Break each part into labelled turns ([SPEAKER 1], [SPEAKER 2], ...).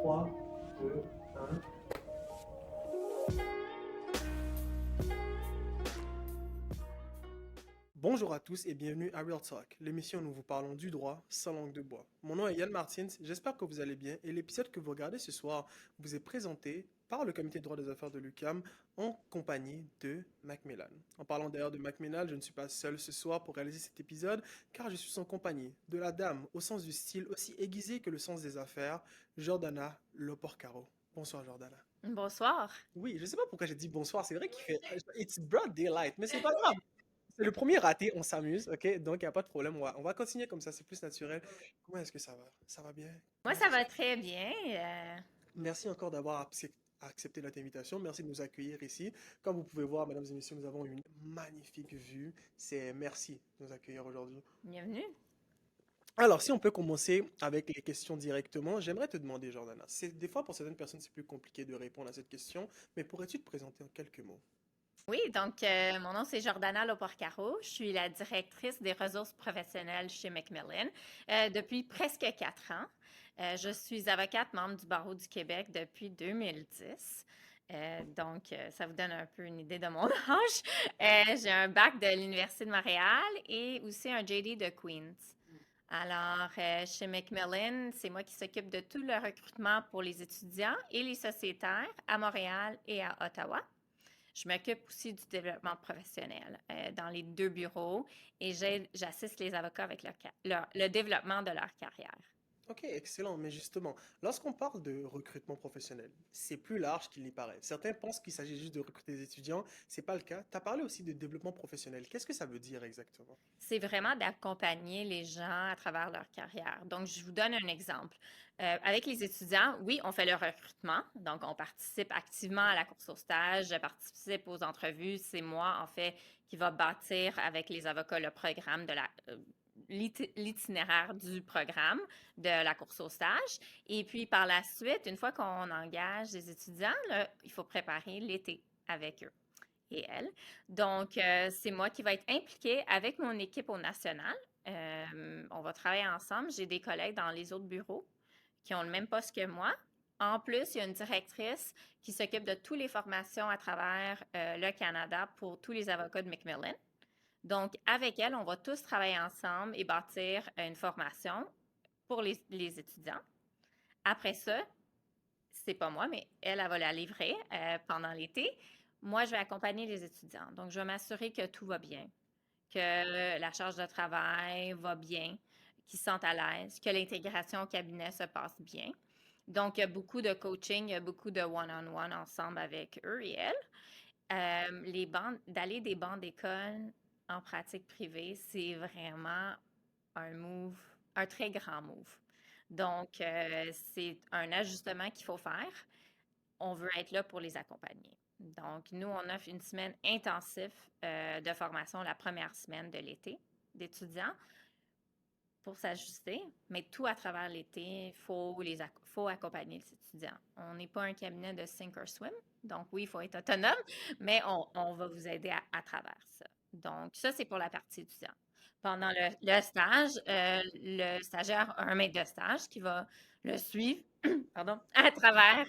[SPEAKER 1] 3, 2, 1. Bonjour à tous et bienvenue à Real Talk, l'émission où nous vous parlons du droit sans langue de bois. Mon nom est Yann Martins, j'espère que vous allez bien et l'épisode que vous regardez ce soir vous est présenté par le comité de droit des affaires de l'UQAM en compagnie de Macmillan. En parlant d'ailleurs de Macmillan, je ne suis pas seul ce soir pour réaliser cet épisode car je suis en compagnie de la dame au sens du style aussi aiguisé que le sens des affaires, Jordana Loporcaro. Bonsoir Jordana.
[SPEAKER 2] Bonsoir.
[SPEAKER 1] Oui, je ne sais pas pourquoi j'ai dit bonsoir, c'est vrai qu'il fait... It's broad daylight, mais c'est pas grave. C'est le premier raté, on s'amuse, ok? Donc, il n'y a pas de problème, on va continuer comme ça, c'est plus naturel. Comment est-ce que ça va? Ça va bien?
[SPEAKER 2] Moi,
[SPEAKER 1] Comment est-ce
[SPEAKER 2] ça
[SPEAKER 1] que ça
[SPEAKER 2] va
[SPEAKER 1] va?
[SPEAKER 2] très bien.
[SPEAKER 1] Merci encore d'avoir accepté notre invitation. Merci de nous accueillir ici. Comme vous pouvez voir, mesdames et messieurs, nous avons une magnifique vue. Merci de nous accueillir aujourd'hui.
[SPEAKER 2] Bienvenue.
[SPEAKER 1] Alors, si on peut commencer avec les questions directement, j'aimerais te demander, Jordana, des fois pour certaines personnes, c'est plus compliqué de répondre à cette question, mais pourrais-tu te présenter en quelques mots?
[SPEAKER 2] Oui, donc mon nom c'est Jordana Loporcaro. Je suis la directrice des ressources professionnelles chez Macmillan depuis presque 4 ans. Je suis avocate membre du barreau du Québec depuis 2010. Ça vous donne un peu une idée de mon âge. J'ai un bac de l'Université de Montréal et aussi un JD de Queens. Alors, chez Macmillan, c'est moi qui s'occupe de tout le recrutement pour les étudiants et les sociétaires à Montréal et à Ottawa. Je m'occupe aussi du développement professionnel dans les deux bureaux et j'assiste les avocats avec le développement de leur carrière.
[SPEAKER 1] Ok, excellent. Mais justement, lorsqu'on parle de recrutement professionnel, c'est plus large qu'il n'y paraît. Certains pensent qu'il s'agit juste de recruter des étudiants. C'est pas le cas. Tu as parlé aussi de développement professionnel. Qu'est-ce que ça veut dire exactement?
[SPEAKER 2] C'est vraiment d'accompagner les gens à travers leur carrière. Donc, je vous donne un exemple. Avec les étudiants, oui, on fait le recrutement. Donc, on participe activement à la course au stage, je participe aux entrevues. C'est moi, en fait, qui va bâtir avec les avocats le programme l'itinéraire du programme de la course au stage. Et puis, par la suite, une fois qu'on engage des étudiants, là, il faut préparer l'été avec eux et elle. Donc, c'est moi qui va être impliquée avec mon équipe au national. On va travailler ensemble. J'ai des collègues dans les autres bureaux qui ont le même poste que moi. En plus, il y a une directrice qui s'occupe de toutes les formations à travers le Canada pour tous les avocats de Macmillan. Donc, avec elle, on va tous travailler ensemble et bâtir une formation pour les étudiants. Après ça, c'est pas moi, mais elle va la livrer pendant l'été. Moi, je vais accompagner les étudiants. Donc, je vais m'assurer que tout va bien, que la charge de travail va bien, qu'ils se sentent à l'aise, que l'intégration au cabinet se passe bien. Donc, il y a beaucoup de coaching, il y a beaucoup de one-on-one ensemble avec eux et elles. D'aller des bancs d'école en pratique privée, c'est vraiment un move, un très grand move. Donc, c'est un ajustement qu'il faut faire. On veut être là pour les accompagner. Donc, nous, on offre une semaine intensive de formation la première semaine de l'été d'étudiants pour s'ajuster, mais tout à travers l'été, faut accompagner les étudiants. On n'est pas un cabinet de sink or swim, donc oui, il faut être autonome, mais on va vous aider à travers ça. Donc, ça, c'est pour la partie étudiante. Pendant le stage, le stagiaire a un maître de stage qui va le suivre pardon, à travers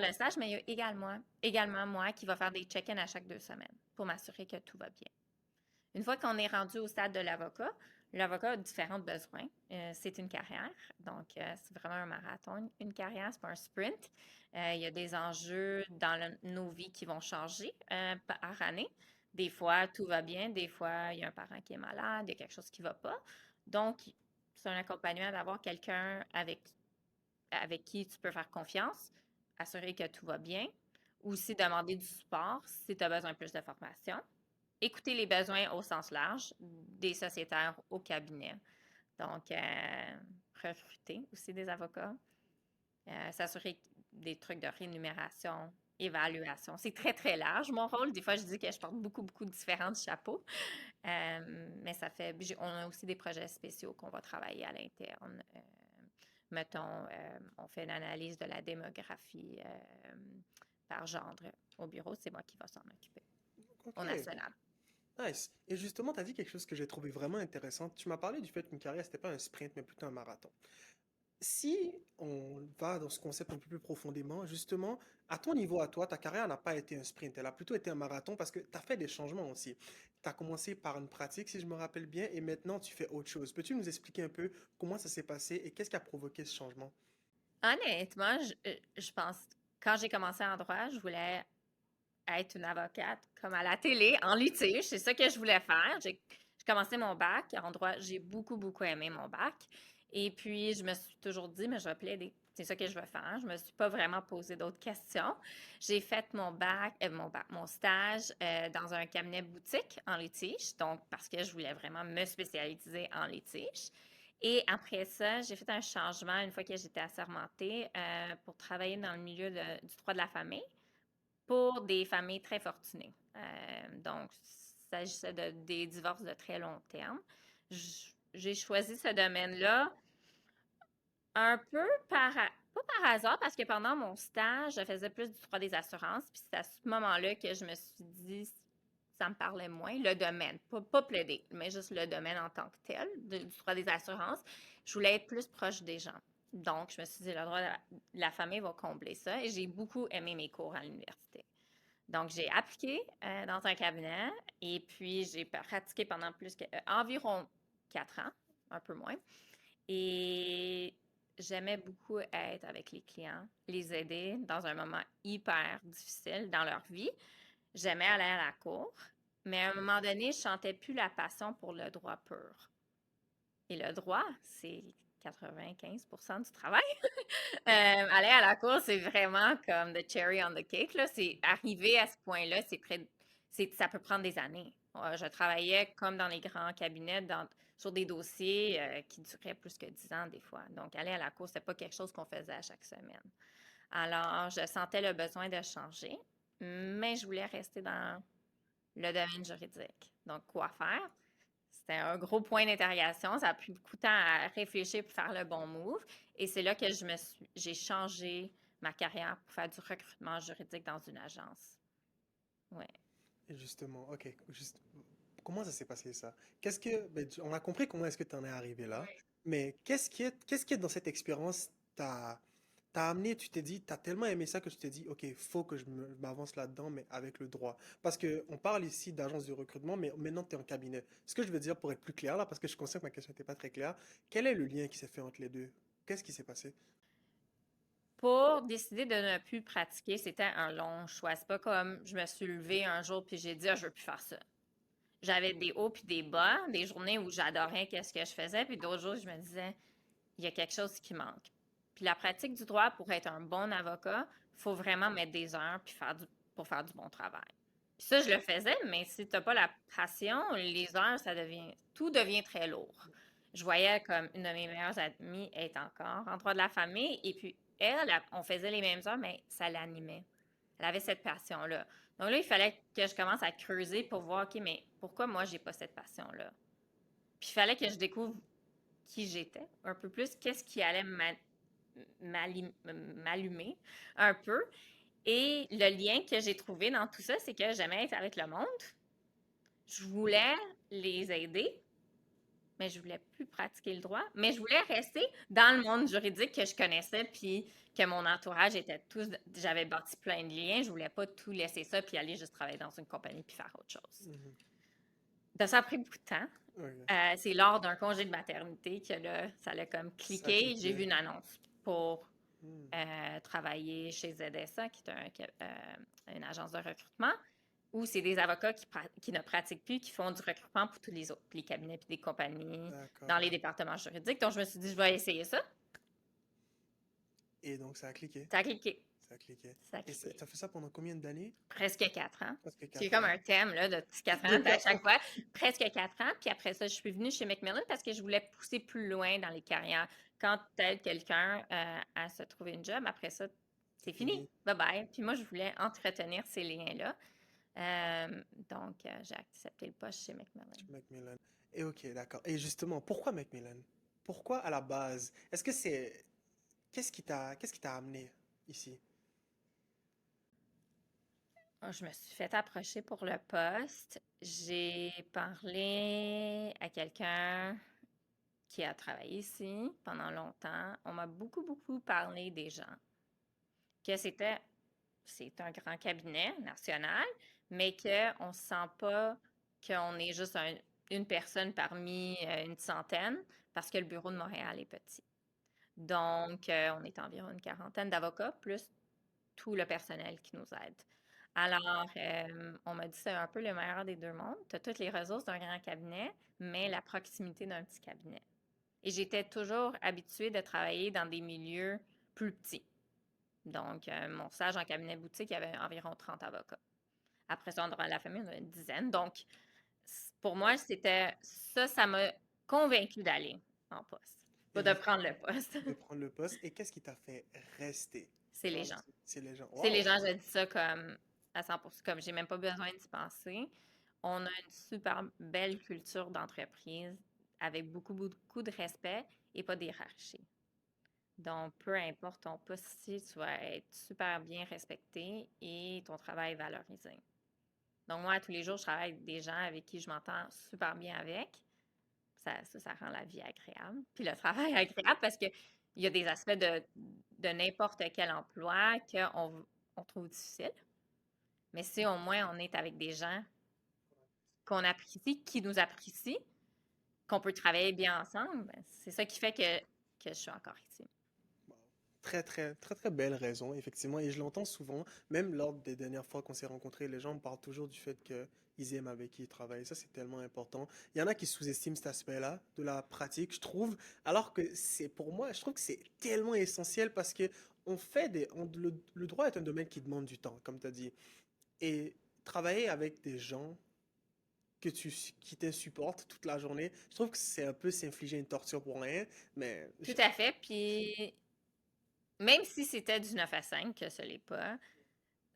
[SPEAKER 2] le stage, mais il y a également moi qui va faire des check-ins à chaque 2 semaines pour m'assurer que tout va bien. Une fois qu'on est rendu au stade de l'avocat a différents besoins. C'est une carrière, donc c'est vraiment un marathon, une carrière, c'est pas un sprint. Il y a des enjeux dans nos vies qui vont changer par année. Des fois, tout va bien, des fois, il y a un parent qui est malade, il y a quelque chose qui ne va pas. Donc, c'est un accompagnement d'avoir quelqu'un avec qui tu peux faire confiance, assurer que tout va bien, aussi demander du support si tu as besoin de plus de formation, écouter les besoins au sens large des sociétaires au cabinet. Donc, recruter aussi des avocats, s'assurer des trucs de rémunération, évaluation. C'est très, très large, mon rôle. Des fois, je dis que je porte beaucoup, beaucoup de différents chapeaux. Mais on a aussi des projets spéciaux qu'on va travailler à l'interne. Mettons, on fait une analyse de la démographie par genre au bureau. C'est moi qui va s'en occuper au
[SPEAKER 1] Ok,
[SPEAKER 2] national.
[SPEAKER 1] nice. Et justement, tu as dit quelque chose que j'ai trouvé vraiment intéressant. Tu m'as parlé du fait qu'une carrière, c'était pas un sprint, mais plutôt un marathon. Si on va dans ce concept un peu plus profondément, justement, à ton niveau, à toi, ta carrière n'a pas été un sprint, elle a plutôt été un marathon parce que tu as fait des changements aussi. Tu as commencé par une pratique, si je me rappelle bien, et maintenant tu fais autre chose. Peux-tu nous expliquer un peu comment ça s'est passé et qu'est-ce qui a provoqué ce changement?
[SPEAKER 2] Honnêtement, je pense, quand j'ai commencé en droit, je voulais être une avocate comme à la télé, en litige. C'est ça que je voulais faire. J'ai commencé mon bac en droit. J'ai beaucoup, beaucoup aimé mon bac. Et puis, je me suis toujours dit, mais je vais plaider. C'est ça que je veux faire. Je me suis pas vraiment posé d'autres questions. J'ai fait mon stage dans un cabinet boutique en litige, donc parce que je voulais vraiment me spécialiser en litige. Et après ça, j'ai fait un changement une fois que j'étais assermentée pour travailler dans le milieu du droit de la famille pour des familles très fortunées. Donc, il s'agissait des divorces de très long terme. J'ai choisi ce domaine-là un peu pas par hasard, parce que pendant mon stage, je faisais plus du droit des assurances, puis c'est à ce moment-là que je me suis dit, ça me parlait moins, le domaine, pas plaider, mais juste le domaine en tant que tel, du droit des assurances. Je voulais être plus proche des gens. Donc, je me suis dit, le droit de la famille va combler ça, et j'ai beaucoup aimé mes cours à l'université. Donc, j'ai appliqué dans un cabinet et puis j'ai pratiqué pendant environ 4 ans, un peu moins. Et j'aimais beaucoup être avec les clients, les aider dans un moment hyper difficile dans leur vie. J'aimais aller à la cour, mais à un moment donné, je sentais plus la passion pour le droit pur. Et le droit, c'est 95% du travail. Aller à la cour, c'est vraiment comme the cherry on the cake, là. C'est arrivé à ce point-là, ça peut prendre des années. Je travaillais comme dans les grands cabinets sur des dossiers qui duraient plus que 10 ans des fois. Donc, aller à la cour, c'était pas quelque chose qu'on faisait à chaque semaine. Alors, je sentais le besoin de changer, mais je voulais rester dans le domaine juridique. Donc, quoi faire? C'était un gros point d'interrogation. Ça a pris beaucoup de temps à réfléchir pour faire le bon move. Et c'est là que j'ai changé ma carrière pour faire du recrutement juridique dans une agence. Ouais.
[SPEAKER 1] Et justement, ok, comment ça s'est passé ça? On a compris comment est-ce que tu en es arrivé là, mais qu'est-ce qui est dans cette expérience t'a amené, tu t'es dit, t'as tellement aimé ça que tu t'es dit, ok, faut que je m'avance là-dedans, mais avec le droit. Parce que on parle ici d'agence de recrutement, mais maintenant tu es en cabinet. Ce que je veux dire pour être plus clair là, parce que je suis conscient que ma question n'était pas très claire, quel est le lien qui s'est fait entre les deux? Qu'est-ce qui s'est passé?
[SPEAKER 2] Pour décider de ne plus pratiquer, c'était un long choix. C'est pas comme je me suis levée un jour puis j'ai dit, ah, je veux plus faire ça. J'avais des hauts puis des bas, des journées où j'adorais qu'est-ce que je faisais, puis d'autres jours, je me disais, il y a quelque chose qui manque. Puis la pratique du droit, pour être un bon avocat, il faut vraiment mettre des heures puis pour faire du bon travail. Puis ça, je le faisais, mais si tu n'as pas la passion, les heures, tout devient très lourd. Je voyais comme une de mes meilleures amies est encore en droit de la famille, et puis on faisait les mêmes heures, mais ça l'animait. Elle avait cette passion-là. Donc là, il fallait que je commence à creuser pour voir, OK, mais pourquoi moi, j'ai pas cette passion-là? Puis il fallait que je découvre qui j'étais un peu plus, qu'est-ce qui allait m'allumer un peu. Et le lien que j'ai trouvé dans tout ça, c'est que j'aimais être avec le monde. Je voulais les aider, mais je voulais plus pratiquer le droit. Mais je voulais rester dans le monde juridique que je connaissais, puis que mon entourage était tous. J'avais bâti plein de liens. Je voulais pas tout laisser ça, puis aller juste travailler dans une compagnie, puis faire autre chose.
[SPEAKER 1] Mhm.
[SPEAKER 2] Donc, ça a pris beaucoup de temps.
[SPEAKER 1] Ok.
[SPEAKER 2] C'est lors d'un congé de maternité que là, ça a comme
[SPEAKER 1] Ça a
[SPEAKER 2] cliqué. J'ai vu
[SPEAKER 1] cliqué.
[SPEAKER 2] une annonce pour
[SPEAKER 1] Hmm.
[SPEAKER 2] travailler chez ZSA, qui est une agence de recrutement, où c'est des avocats qui ne pratiquent plus, qui font du recrutement pour tous les autres, les cabinets et des compagnies dans
[SPEAKER 1] D'accord.
[SPEAKER 2] les départements juridiques. Donc, je me suis dit, je vais essayer ça.
[SPEAKER 1] Et donc ça a cliqué.
[SPEAKER 2] Ça a cliqué.
[SPEAKER 1] Ça a cliqué.
[SPEAKER 2] Ça a
[SPEAKER 1] Et
[SPEAKER 2] cliqué.
[SPEAKER 1] t'as fait ça pendant combien d'années?
[SPEAKER 2] Presque 4 ans.
[SPEAKER 1] Presque
[SPEAKER 2] C'est
[SPEAKER 1] 4
[SPEAKER 2] comme
[SPEAKER 1] ans.
[SPEAKER 2] un thème là, de petits 4
[SPEAKER 1] De
[SPEAKER 2] ans à
[SPEAKER 1] 4
[SPEAKER 2] chaque
[SPEAKER 1] ans.
[SPEAKER 2] fois. Presque 4 ans. Puis après ça, je suis venue chez Macmillan parce que je voulais pousser plus loin dans les carrières. Quand tu aides quelqu'un à se trouver une job, après ça,
[SPEAKER 1] C'est
[SPEAKER 2] c'est fini.
[SPEAKER 1] fini.
[SPEAKER 2] Bye bye. Puis moi, je voulais entretenir ces liens-là. Donc, j'ai accepté le poste chez Macmillan.
[SPEAKER 1] Chez Macmillan. Et ok, d'accord. Et justement, pourquoi Macmillan? Pourquoi à la base? Est-ce que c'est... Qu'est-ce qui t'a amené ici?
[SPEAKER 2] Je me suis fait approcher pour le poste. J'ai parlé à quelqu'un qui a travaillé ici pendant longtemps, on m'a beaucoup, beaucoup parlé des gens, que c'est un grand cabinet national, mais qu'on ne sent pas qu'on est juste une personne parmi une centaine, parce que le bureau de Montréal est petit. Donc, on est environ une quarantaine d'avocats, plus tout le personnel qui nous aide. Alors, on m'a dit c'est un peu le meilleur des deux mondes. Tu as toutes les ressources d'un grand cabinet, mais la proximité d'un petit cabinet. Et j'étais toujours habituée de travailler dans des milieux plus petits. Donc, mon stage en cabinet boutique, il y avait environ 30 avocats. Après ça, en droit de la famille, on avait une dizaine. Donc, pour moi, ça m'a convaincue d'aller en poste, pas
[SPEAKER 1] Et
[SPEAKER 2] de prendre le poste.
[SPEAKER 1] de prendre le poste. Et qu'est-ce qui t'a fait rester
[SPEAKER 2] C'est
[SPEAKER 1] par
[SPEAKER 2] les
[SPEAKER 1] la
[SPEAKER 2] gens.
[SPEAKER 1] suite? C'est les gens.
[SPEAKER 2] C'est les
[SPEAKER 1] Wow!
[SPEAKER 2] gens, je dis ça comme à 100%, comme j'ai même pas besoin d'y penser. On a une super belle culture d'entreprise avec beaucoup, beaucoup de respect et pas d'hierarchie. Donc, peu importe ton poste ici, tu vas être super bien respecté et ton travail valorisé. Donc, moi, tous les jours, je travaille avec des gens avec qui je m'entends super bien avec. Ça rend la vie agréable. Puis le travail agréable parce qu'il y a des aspects de n'importe quel emploi qu'on trouve difficile. Mais si au moins on est avec des gens qu'on apprécie, qui nous apprécient, qu'on peut travailler bien ensemble, ben, c'est ça qui fait que je suis encore ici.
[SPEAKER 1] Wow. Très, très, très, très belle raison, effectivement. Et je l'entends souvent, même lors des dernières fois qu'on s'est rencontrés, les gens me parlent toujours du fait qu'ils aiment avec qui ils travaillent. Ça, c'est tellement important. Il y en a qui sous-estiment cet aspect-là de la pratique, je trouve, alors que c'est pour moi, je trouve que c'est tellement essentiel parce que le droit est un domaine qui demande du temps, comme tu as dit. Et travailler avec des gens qui t'insupportent toute la journée, je trouve que c'est un peu s'infliger une torture pour rien, mais
[SPEAKER 2] Tout à fait. Puis même si c'était du 9 à 5, que ce n'est pas,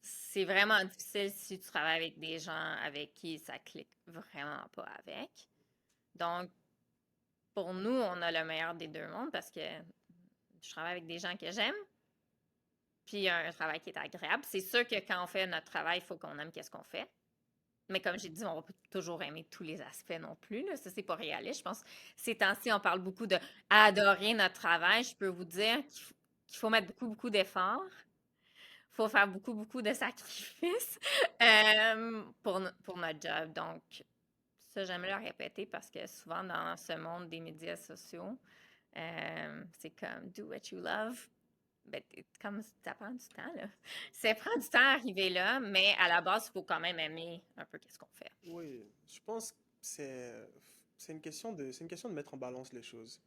[SPEAKER 2] c'est vraiment difficile si tu travailles avec des gens avec qui ça clique vraiment pas avec. Donc, pour nous, on a le meilleur des deux mondes parce que je travaille avec des gens que j'aime, puis un travail qui est agréable. C'est sûr que quand on fait notre travail, il faut qu'on aime qu'est-ce qu'on fait. Mais comme j'ai dit, on va pas toujours aimer tous les aspects non plus, là. Ça, c'est pas réaliste. Je pense que ces temps-ci, on parle beaucoup de adorer notre travail. Je peux vous dire qu'il faut mettre beaucoup, beaucoup d'efforts. Il faut faire beaucoup, beaucoup de sacrifices pour notre job. Donc, ça, j'aime le répéter parce que souvent, dans ce monde des médias sociaux, c'est comme do what you love. Ben, comme ça prend du temps, là. Ça prend du temps à arriver là, mais à la base, il faut quand même aimer un peu qu'est-ce qu'on fait.
[SPEAKER 1] oui, je pense que c'est une question de mettre en balance les choses.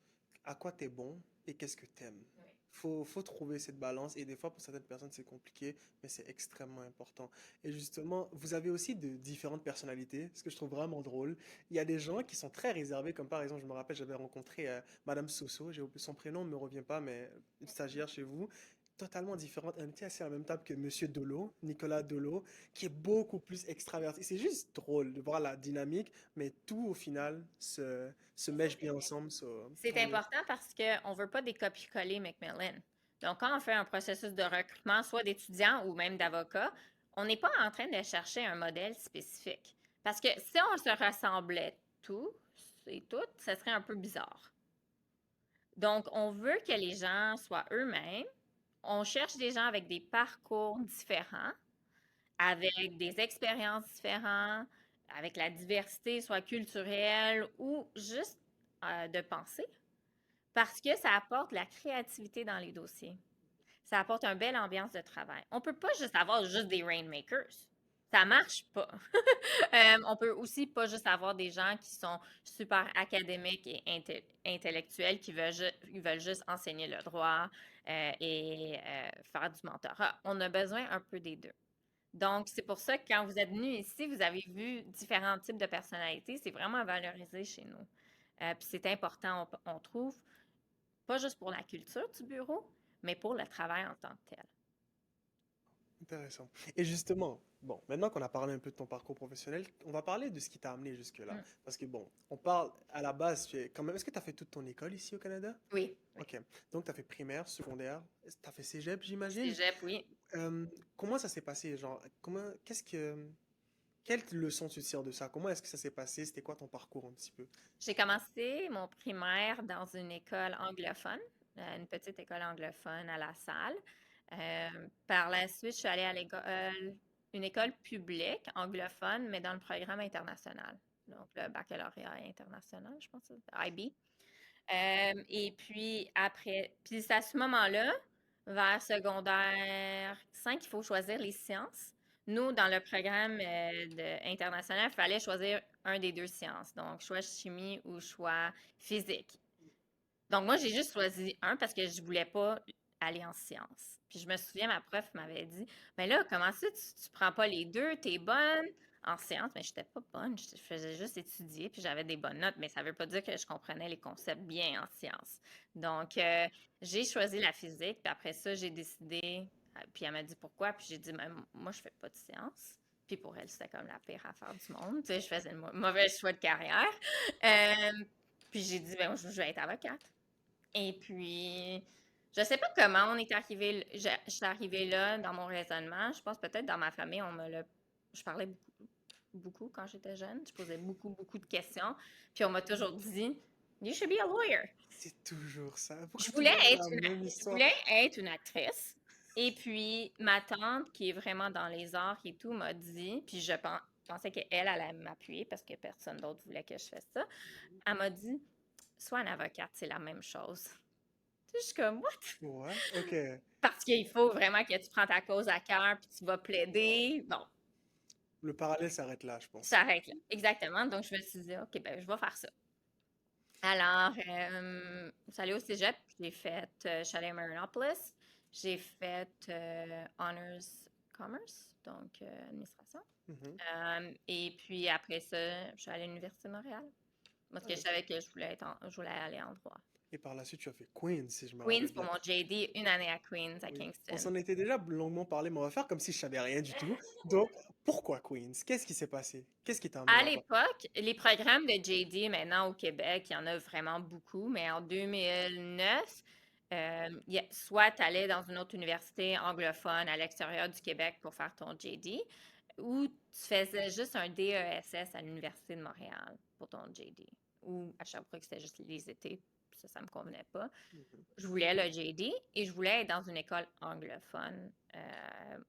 [SPEAKER 1] À quoi t'es bon et qu'est-ce que t'aimes. Faut trouver cette balance et des fois pour certaines personnes c'est compliqué, mais c'est extrêmement important. Et justement, vous avez aussi de différentes personnalités, ce que je trouve vraiment drôle. Il y a des gens qui sont très réservés, comme par exemple, je me rappelle, j'avais rencontré Madame Soso, j'ai oublié son prénom, ne me revient pas, mais une stagiaire chez vous, totalement différente. Elle était assis à la même table que Monsieur Dolo, Nicolas Dolo, qui est beaucoup plus extraverti. C'est juste drôle de voir la dynamique, mais tout au final se mèche bien ensemble,
[SPEAKER 2] C'est
[SPEAKER 1] tant mieux.
[SPEAKER 2] important parce qu'on ne veut pas des copies-coller Macmillan. Donc, quand on fait un processus de recrutement, soit d'étudiants ou même d'avocats, on n'est pas en train de chercher un modèle spécifique. Parce que si on se ressemblait tous et toutes, ce serait un peu bizarre. Donc, on veut que les gens soient eux-mêmes. On cherche des gens avec des parcours différents, avec des expériences différentes, avec la diversité, soit culturelle ou juste de pensée, parce que ça apporte la créativité dans les dossiers. Ça apporte une belle ambiance de travail. On ne peut pas juste avoir juste des rainmakers. Ça marche pas. On peut aussi pas juste avoir des gens qui sont super académiques et intellectuels qui veulent juste enseigner le droit faire du mentorat. On a besoin un peu des deux. Donc, c'est pour ça que quand vous êtes venu ici, vous avez vu différents types de personnalités. C'est vraiment valorisé chez nous. Puis c'est important, on trouve, pas juste pour la culture du bureau, mais pour le travail en tant que tel.
[SPEAKER 1] Intéressant. Et justement, bon, maintenant qu'on a parlé un peu de ton parcours professionnel, on va parler de ce qui t'a amené jusque-là.
[SPEAKER 2] Mm.
[SPEAKER 1] Parce que bon, on parle à la base, quand même, est-ce que tu as fait toute ton école ici au Canada?
[SPEAKER 2] Oui, oui.
[SPEAKER 1] Ok. Donc, tu as fait primaire, secondaire, tu as fait cégep, j'imagine?
[SPEAKER 2] Cégep, oui.
[SPEAKER 1] Comment ça s'est passé? Genre, qu'est-ce que, Quelle leçon tu tires de ça? Comment est-ce que ça s'est passé? C'était quoi ton parcours un petit peu?
[SPEAKER 2] J'ai commencé mon primaire dans une école anglophone, une petite école anglophone à La Salle. Par la suite, je suis allée à une école publique anglophone, mais dans le programme international. Donc, le baccalauréat international, je pense, IB. Et puis puis c'est à ce moment-là, vers secondaire 5, il faut choisir les sciences. Nous, dans le programme international, il fallait choisir un des deux sciences, donc soit chimie ou soit physique. Donc moi, j'ai juste choisi un parce que je voulais pas aller en sciences. Puis je me souviens, ma prof m'avait dit, mais là, comment ça, tu prends pas les deux, t'es bonne en sciences, mais je n'étais pas bonne, je faisais juste étudier, puis j'avais des bonnes notes, mais ça veut pas dire que je comprenais les concepts bien en sciences. Donc, j'ai choisi la physique, puis après ça, j'ai décidé, puis elle m'a dit pourquoi, puis j'ai dit, mais moi, je fais pas de sciences. Puis pour elle, c'était comme la pire affaire du monde. Tu sais, je faisais le mauvais choix de carrière. Euh, puis j'ai dit, ben, je vais être avocate. Et puis, je sais pas comment on est arrivé, je suis arrivée là dans mon raisonnement. Je pense peut-être dans ma famille, je parlais beaucoup quand j'étais jeune. Je posais beaucoup de questions. Puis on m'a toujours dit, You should be a lawyer.
[SPEAKER 1] C'est toujours ça.
[SPEAKER 2] Je
[SPEAKER 1] Pourquoi
[SPEAKER 2] voulais
[SPEAKER 1] toujours
[SPEAKER 2] être
[SPEAKER 1] la
[SPEAKER 2] une,
[SPEAKER 1] même
[SPEAKER 2] je
[SPEAKER 1] histoire?
[SPEAKER 2] voulais être une actrice. Et puis, ma tante, qui est vraiment dans les arts et tout, m'a dit, puis pensais qu'elle allait m'appuyer parce que personne d'autre voulait que je fasse ça. Elle m'a dit, sois une avocate, c'est la même chose. Je suis comme, what?
[SPEAKER 1] Ouais, ok.
[SPEAKER 2] Parce qu'il faut vraiment que tu prends ta cause à cœur puis tu vas plaider. Bon,
[SPEAKER 1] Le parallèle s'arrête là, je pense.
[SPEAKER 2] ça arrête là. Exactement. Donc, je me suis dit, OK, ben, je vais faire ça. Alors, je suis allée au cégep, je suis allée à Marinopolis, j'ai fait Honors Commerce, donc administration.
[SPEAKER 1] Mhm.
[SPEAKER 2] Et puis après ça, je suis allée à l'Université de Montréal. Parce
[SPEAKER 1] Ah,
[SPEAKER 2] que je
[SPEAKER 1] d'accord.
[SPEAKER 2] savais que je voulais aller en droit.
[SPEAKER 1] Et par la suite, tu as fait Queens, si je me
[SPEAKER 2] Queens
[SPEAKER 1] rappelle
[SPEAKER 2] pour
[SPEAKER 1] bien.
[SPEAKER 2] mon JD, une année à Queens, à
[SPEAKER 1] Oui. On
[SPEAKER 2] Kingston.
[SPEAKER 1] s'en était déjà longuement parlé, mais on va faire comme si je savais rien du tout. Donc, pourquoi Queens? Qu'est-ce qui s'est passé? Qu'est-ce qui t'a amené
[SPEAKER 2] À
[SPEAKER 1] là-bas?
[SPEAKER 2] l'époque, les programmes de JD maintenant au Québec, il y en a vraiment beaucoup, mais en 2009, soit tu allais dans une autre université anglophone à l'extérieur du Québec pour faire ton JD, ou tu faisais juste un DESS à l'Université de Montréal pour ton JD, ou à Sherbrooke, c'était juste les étés, ça me convenait pas.
[SPEAKER 1] Mhm.
[SPEAKER 2] Je voulais le JD et je voulais être dans une école anglophone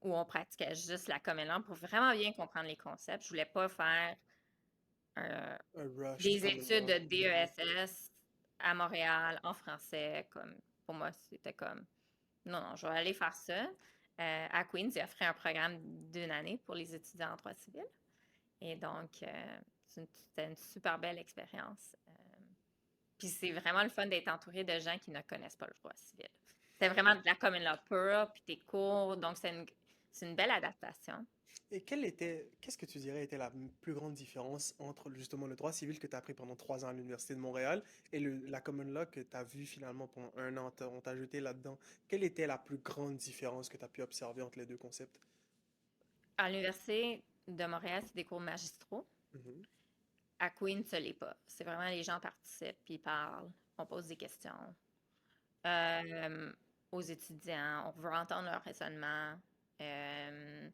[SPEAKER 2] où on pratiquait juste la common langue pour vraiment bien comprendre les concepts. Je voulais pas faire euh,
[SPEAKER 1] Un rush du
[SPEAKER 2] des
[SPEAKER 1] common
[SPEAKER 2] études
[SPEAKER 1] law.
[SPEAKER 2] de
[SPEAKER 1] Mhm.
[SPEAKER 2] DESS à Montréal en français. Comme, pour moi, c'était comme, non, je vais aller faire ça. À Queen's, ils offraient un programme d'une année pour les étudiants en droit civil. Et donc, c'était une super belle expérience. Puis c'est vraiment le fun d'être entouré de gens qui ne connaissent pas le droit civil. C'est vraiment de la common law pure, puis tes cours, donc c'est une belle adaptation.
[SPEAKER 1] Et qu'est-ce que tu dirais était la plus grande différence entre justement le droit civil que tu as appris pendant 3 ans à l'Université de Montréal et la common law que tu as vu finalement pendant un an, on t'a jeté là-dedans? Quelle était la plus grande différence que tu as pu observer entre les deux concepts?
[SPEAKER 2] À l'Université de Montréal, c'est des cours magistraux.
[SPEAKER 1] Mhm.
[SPEAKER 2] À Queen, ce n'est pas. C'est vraiment les gens participent, puis ils parlent, on pose des questions euh, aux étudiants, on veut entendre leur raisonnement. Euh,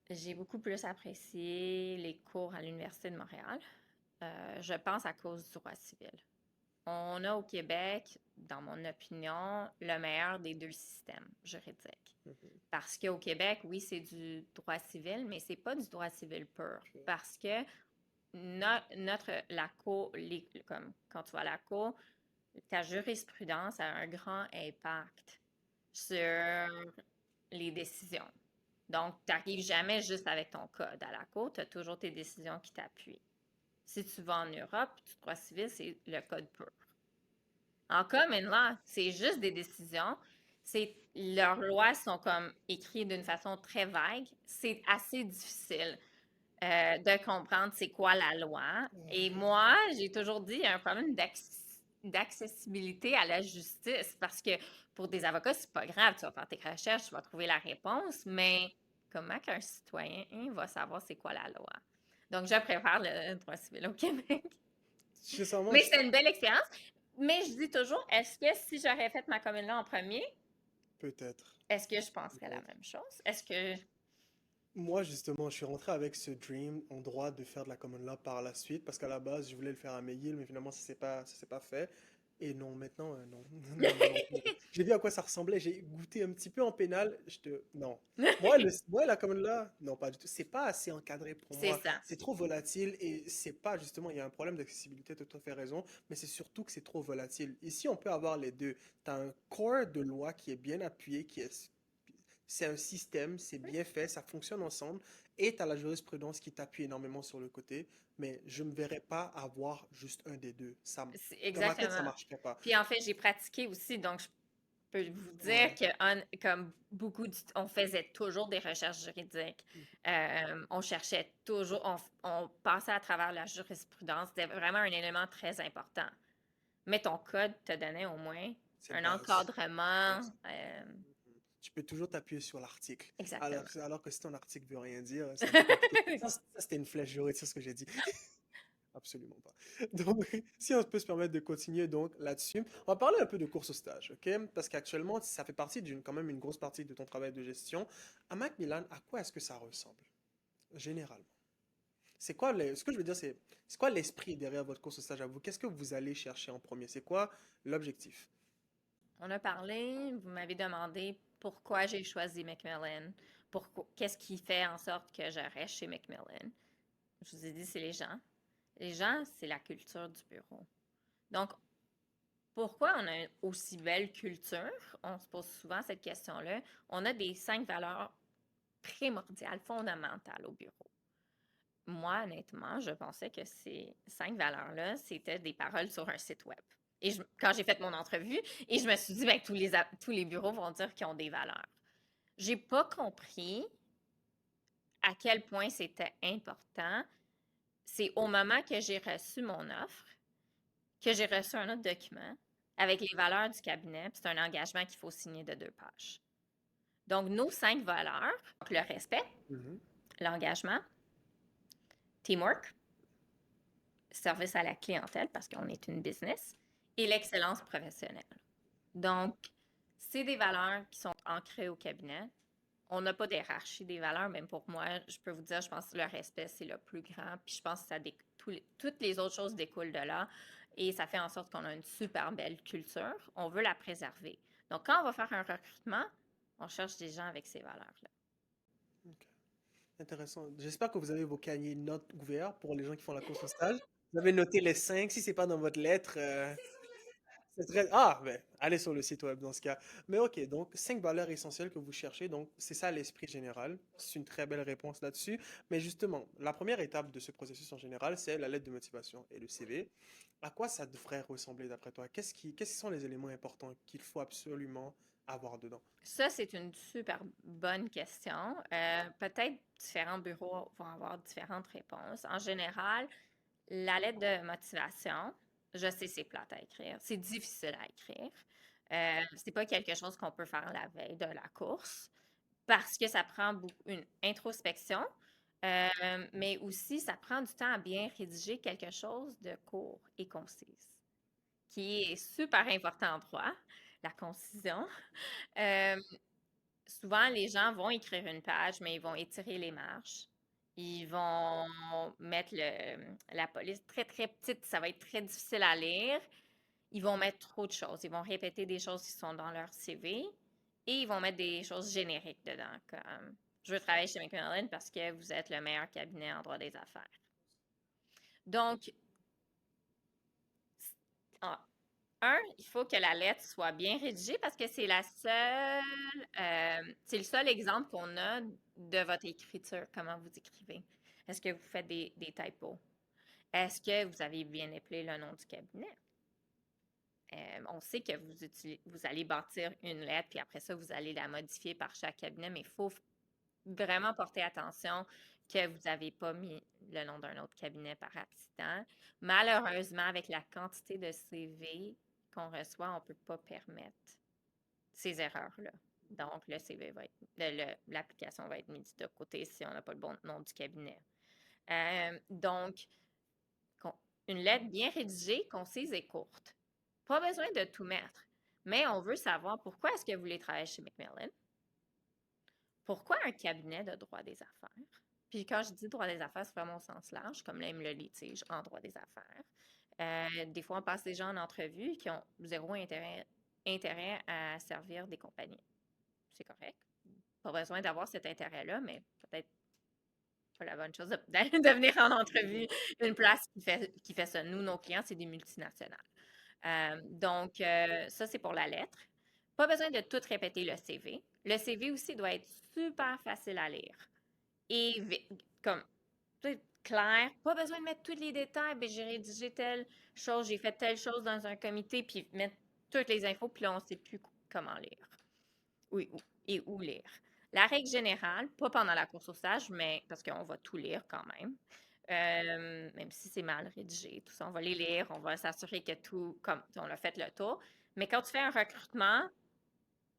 [SPEAKER 2] j'ai beaucoup plus apprécié les cours à l'Université de Montréal, je pense à cause du droit civil. On a au Québec, dans mon opinion, le meilleur des deux systèmes juridiques.
[SPEAKER 1] Mhm.
[SPEAKER 2] Parce qu'au Québec, oui, c'est du droit civil, mais c'est pas du droit civil pur.
[SPEAKER 1] Ok.
[SPEAKER 2] Parce que la cour, comme quand tu vas à la cour, ta jurisprudence a un grand impact sur les décisions. Donc, tu n'arrives jamais juste avec ton code à la cour, tu as toujours tes décisions qui t'appuient. Si tu vas en Europe, du droit civil, c'est le code pur. En common law, c'est juste des décisions. Leurs lois sont comme écrites d'une façon très vague. C'est assez difficile de comprendre c'est quoi la loi. Et
[SPEAKER 1] Ouais.
[SPEAKER 2] moi, j'ai toujours dit, il y a un problème d'accessibilité à la justice parce que pour des avocats, c'est pas grave, tu vas faire tes recherches, tu vas trouver la réponse, mais comment qu'un citoyen va savoir c'est quoi la loi? Donc, je préfère le droit civil au Québec.
[SPEAKER 1] Sincèrement,
[SPEAKER 2] Mais c'est une belle expérience. Mais je dis toujours, est-ce que si j'aurais fait ma commune là en premier,
[SPEAKER 1] peut-être.
[SPEAKER 2] est-ce que je penserais la
[SPEAKER 1] Peut-être.
[SPEAKER 2] même chose? Est-ce que
[SPEAKER 1] Moi, justement, je suis rentré avec ce dream en droit de faire de la common law par la suite, parce qu'à la base, je voulais le faire à McGill, mais finalement, ça s'est pas fait. Et non, maintenant, non. Non, non, non. J'ai vu à quoi ça ressemblait, j'ai goûté un petit peu en pénal, Non. Moi, la common law, non, pas du tout. C'est pas assez encadré pour
[SPEAKER 2] C'est
[SPEAKER 1] moi.
[SPEAKER 2] ça.
[SPEAKER 1] C'est trop volatile et c'est pas, justement, il y a un problème d'accessibilité, tu as tout à fait raison, mais c'est surtout que c'est trop volatile. Ici, on peut avoir les deux. Tu as un corps de loi qui est bien appuyé, c'est un système, c'est bien fait, ça fonctionne ensemble, et tu as la jurisprudence qui t'appuie énormément sur le côté, mais je ne me verrais pas avoir juste un des deux. Dans ma tête, ça
[SPEAKER 2] Exactement.
[SPEAKER 1] marcherait pas.
[SPEAKER 2] Puis en fait, j'ai pratiqué aussi, donc je peux vous dire
[SPEAKER 1] Ouais.
[SPEAKER 2] que comme beaucoup, on faisait toujours des recherches juridiques. On cherchait toujours, on passait à travers la jurisprudence. C'était vraiment un élément très important. Mais ton code te donnait au moins
[SPEAKER 1] C'est de
[SPEAKER 2] un
[SPEAKER 1] base.
[SPEAKER 2] encadrement.
[SPEAKER 1] Tu peux toujours t'appuyer sur l'article.
[SPEAKER 2] Exactement.
[SPEAKER 1] Alors que si ton article veut rien dire, c'est un peu compliqué. Ça, c'était une flèche, je retire ce que j'ai dit. Absolument pas. Donc, si on peut se permettre de continuer donc là-dessus, on va parler un peu de course au stage, ok? Parce qu'actuellement, ça fait partie quand même une grosse partie de ton travail de gestion. À Macmillan, à quoi est-ce que ça ressemble, généralement? Ce que je veux dire, c'est quoi l'esprit derrière votre course au stage à vous? Qu'est-ce que vous allez chercher en premier? C'est quoi l'objectif?
[SPEAKER 2] On a parlé, vous m'avez demandé pourquoi j'ai choisi Macmillan, qu'est-ce qui fait en sorte que je reste chez Macmillan. Je vous ai dit, c'est les gens. Les gens, c'est la culture du bureau. Donc, pourquoi on a une aussi belle culture? On se pose souvent cette question-là. On a des 5 valeurs primordiales, fondamentales au bureau. Moi, honnêtement, je pensais que ces 5 valeurs-là, c'était des paroles sur un site web. Et quand j'ai fait mon entrevue, et je me suis dit, ben, tous les bureaux vont dire qu'ils ont des valeurs. J'ai pas compris à quel point c'était important. C'est au moment que j'ai reçu mon offre que j'ai reçu un autre document avec les valeurs du cabinet, puis c'est un engagement qu'il faut signer de 2 pages. Donc, nos 5 valeurs, le respect,
[SPEAKER 1] Mhm.
[SPEAKER 2] l'engagement, teamwork, service à la clientèle parce qu'on est une business, et l'excellence professionnelle. Donc, c'est des valeurs qui sont ancrées au cabinet. On n'a pas d'hierarchie des valeurs, même pour moi, je peux vous dire, je pense que le respect, c'est le plus grand. Puis je pense que toutes les autres choses découlent de là. Et ça fait en sorte qu'on a une super belle culture. On veut la préserver. Donc, quand on va faire un recrutement, on cherche des gens avec ces valeurs-là.
[SPEAKER 1] Ok. Intéressant. J'espère que vous avez vos cahiers de notes ouverts pour les gens qui font la course au stage. Vous avez noté les 5. Si c'est pas dans votre lettre, c'est très... Ah, ben, allez sur le site web dans ce cas. Mais ok, donc 5 valeurs essentielles que vous cherchez. Donc, c'est ça l'esprit général. C'est une très belle réponse là-dessus. Mais justement, la première étape de ce processus en général, c'est la lettre de motivation et le CV. À quoi ça devrait ressembler d'après toi? Qu'est-ce qui sont les éléments importants qu'il faut absolument avoir dedans?
[SPEAKER 2] Ça, c'est une super bonne question. Peut-être différents bureaux vont avoir différentes réponses. En général, la lettre de motivation, je sais c'est plate à écrire, c'est difficile à écrire. C'est pas quelque chose qu'on peut faire la veille de la course parce que ça prend une introspection, mais aussi ça prend du temps à bien rédiger quelque chose de court et concise, qui est super important en droit, la concision. Euh, Souvent, les gens vont écrire une page, mais ils vont étirer les marges. Ils vont mettre la police très, très petite. Ça va être très difficile à lire. Ils vont mettre trop de choses. Ils vont répéter des choses qui sont dans leur CV et ils vont mettre des choses génériques dedans, comme je veux travailler chez McMillan parce que vous êtes le meilleur cabinet en droit des affaires. Donc, en- il faut que la lettre soit bien rédigée parce que c'est le seul exemple qu'on a de votre écriture, comment vous écrivez. Est-ce que vous faites des typos? Est-ce que vous avez bien appelé le nom du cabinet? On sait que vous allez bâtir une lettre, puis après ça, vous allez la modifier par chaque cabinet, mais il faut vraiment porter attention que vous n'avez pas mis le nom d'un autre cabinet par accident. Malheureusement, avec la quantité de CV qu'on reçoit, on ne peut pas permettre ces erreurs-là. Donc, le CV va être, l'application va être mise de côté si on n'a pas le bon nom du cabinet. Donc, une lettre bien rédigée, concise et courte. Pas besoin de tout mettre, mais on veut savoir pourquoi est-ce que vous voulez travailler chez Macmillan, Pourquoi un cabinet de droit des affaires? Puis quand je dis droit des affaires, c'est vraiment au sens large, comme même le litige en droit des affaires. Des fois, on passe des gens en entrevue qui ont zéro intérêt à servir des compagnies. C'est correct. Pas besoin d'avoir cet intérêt-là, mais peut-être pas la bonne chose de, de venir en entrevue une place qui fait ça. Nous, nos clients, c'est des multinationales. Donc, ça, c'est pour la lettre. Pas besoin de tout répéter le CV. Le CV aussi doit être super facile à lire et comme clair. Pas besoin de mettre tous les détails. Ben, j'ai rédigé telle chose, j'ai fait telle chose dans un comité, puis mettre toutes les infos, puis là, on ne sait plus comment lire. Oui, et où lire. La règle générale, pas pendant la course au stage, mais parce qu'on va tout lire quand même. Même si c'est mal rédigé, tout ça, on va les lire, on va s'assurer que tout, comme on a fait le tour. Mais quand tu fais un recrutement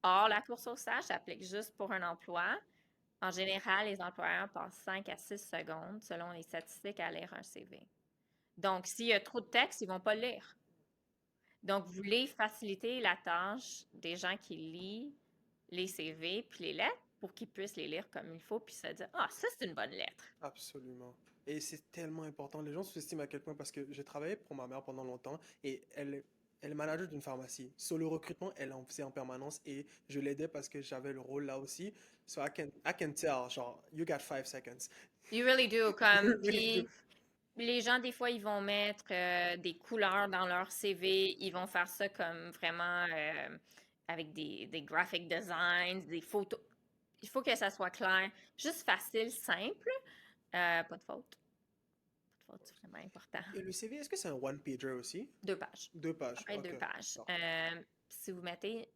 [SPEAKER 2] hors la course au stage, ça s'applique juste pour un emploi. En général, les employeurs passent 5 à 6 secondes, selon les statistiques, à lire un CV. Donc, s'il y a trop de texte, ils ne vont pas le lire. Donc, vous voulez faciliter la tâche des gens qui lisent les CV puis les lettres pour qu'ils puissent les lire comme il faut puis se dire, ah, ça, c'est une bonne lettre.
[SPEAKER 1] Absolument. Et c'est tellement important. Les gens sous-estiment à quel point, parce que j'ai travaillé pour ma mère pendant longtemps et elle est manager d'une pharmacie. Sur le recrutement, elle en faisait en permanence et je l'aidais parce que j'avais le rôle là aussi. So I can tell, genre, you got 5 seconds.
[SPEAKER 2] You really do.
[SPEAKER 1] You
[SPEAKER 2] Comme,
[SPEAKER 1] really do.
[SPEAKER 2] puis les gens, des fois, ils vont mettre des couleurs dans leur CV. Ils vont faire ça comme vraiment avec des graphic designs, des photos. Il faut que ça soit clair. Juste facile, simple. Pas de faute. Pas de faute, c'est vraiment important.
[SPEAKER 1] Et le CV, est-ce que c'est un one-pager aussi?
[SPEAKER 2] 2 pages.
[SPEAKER 1] 2 pages,
[SPEAKER 2] Après
[SPEAKER 1] ok.
[SPEAKER 2] 2 pages.
[SPEAKER 1] Parfait.
[SPEAKER 2] Si vous mettez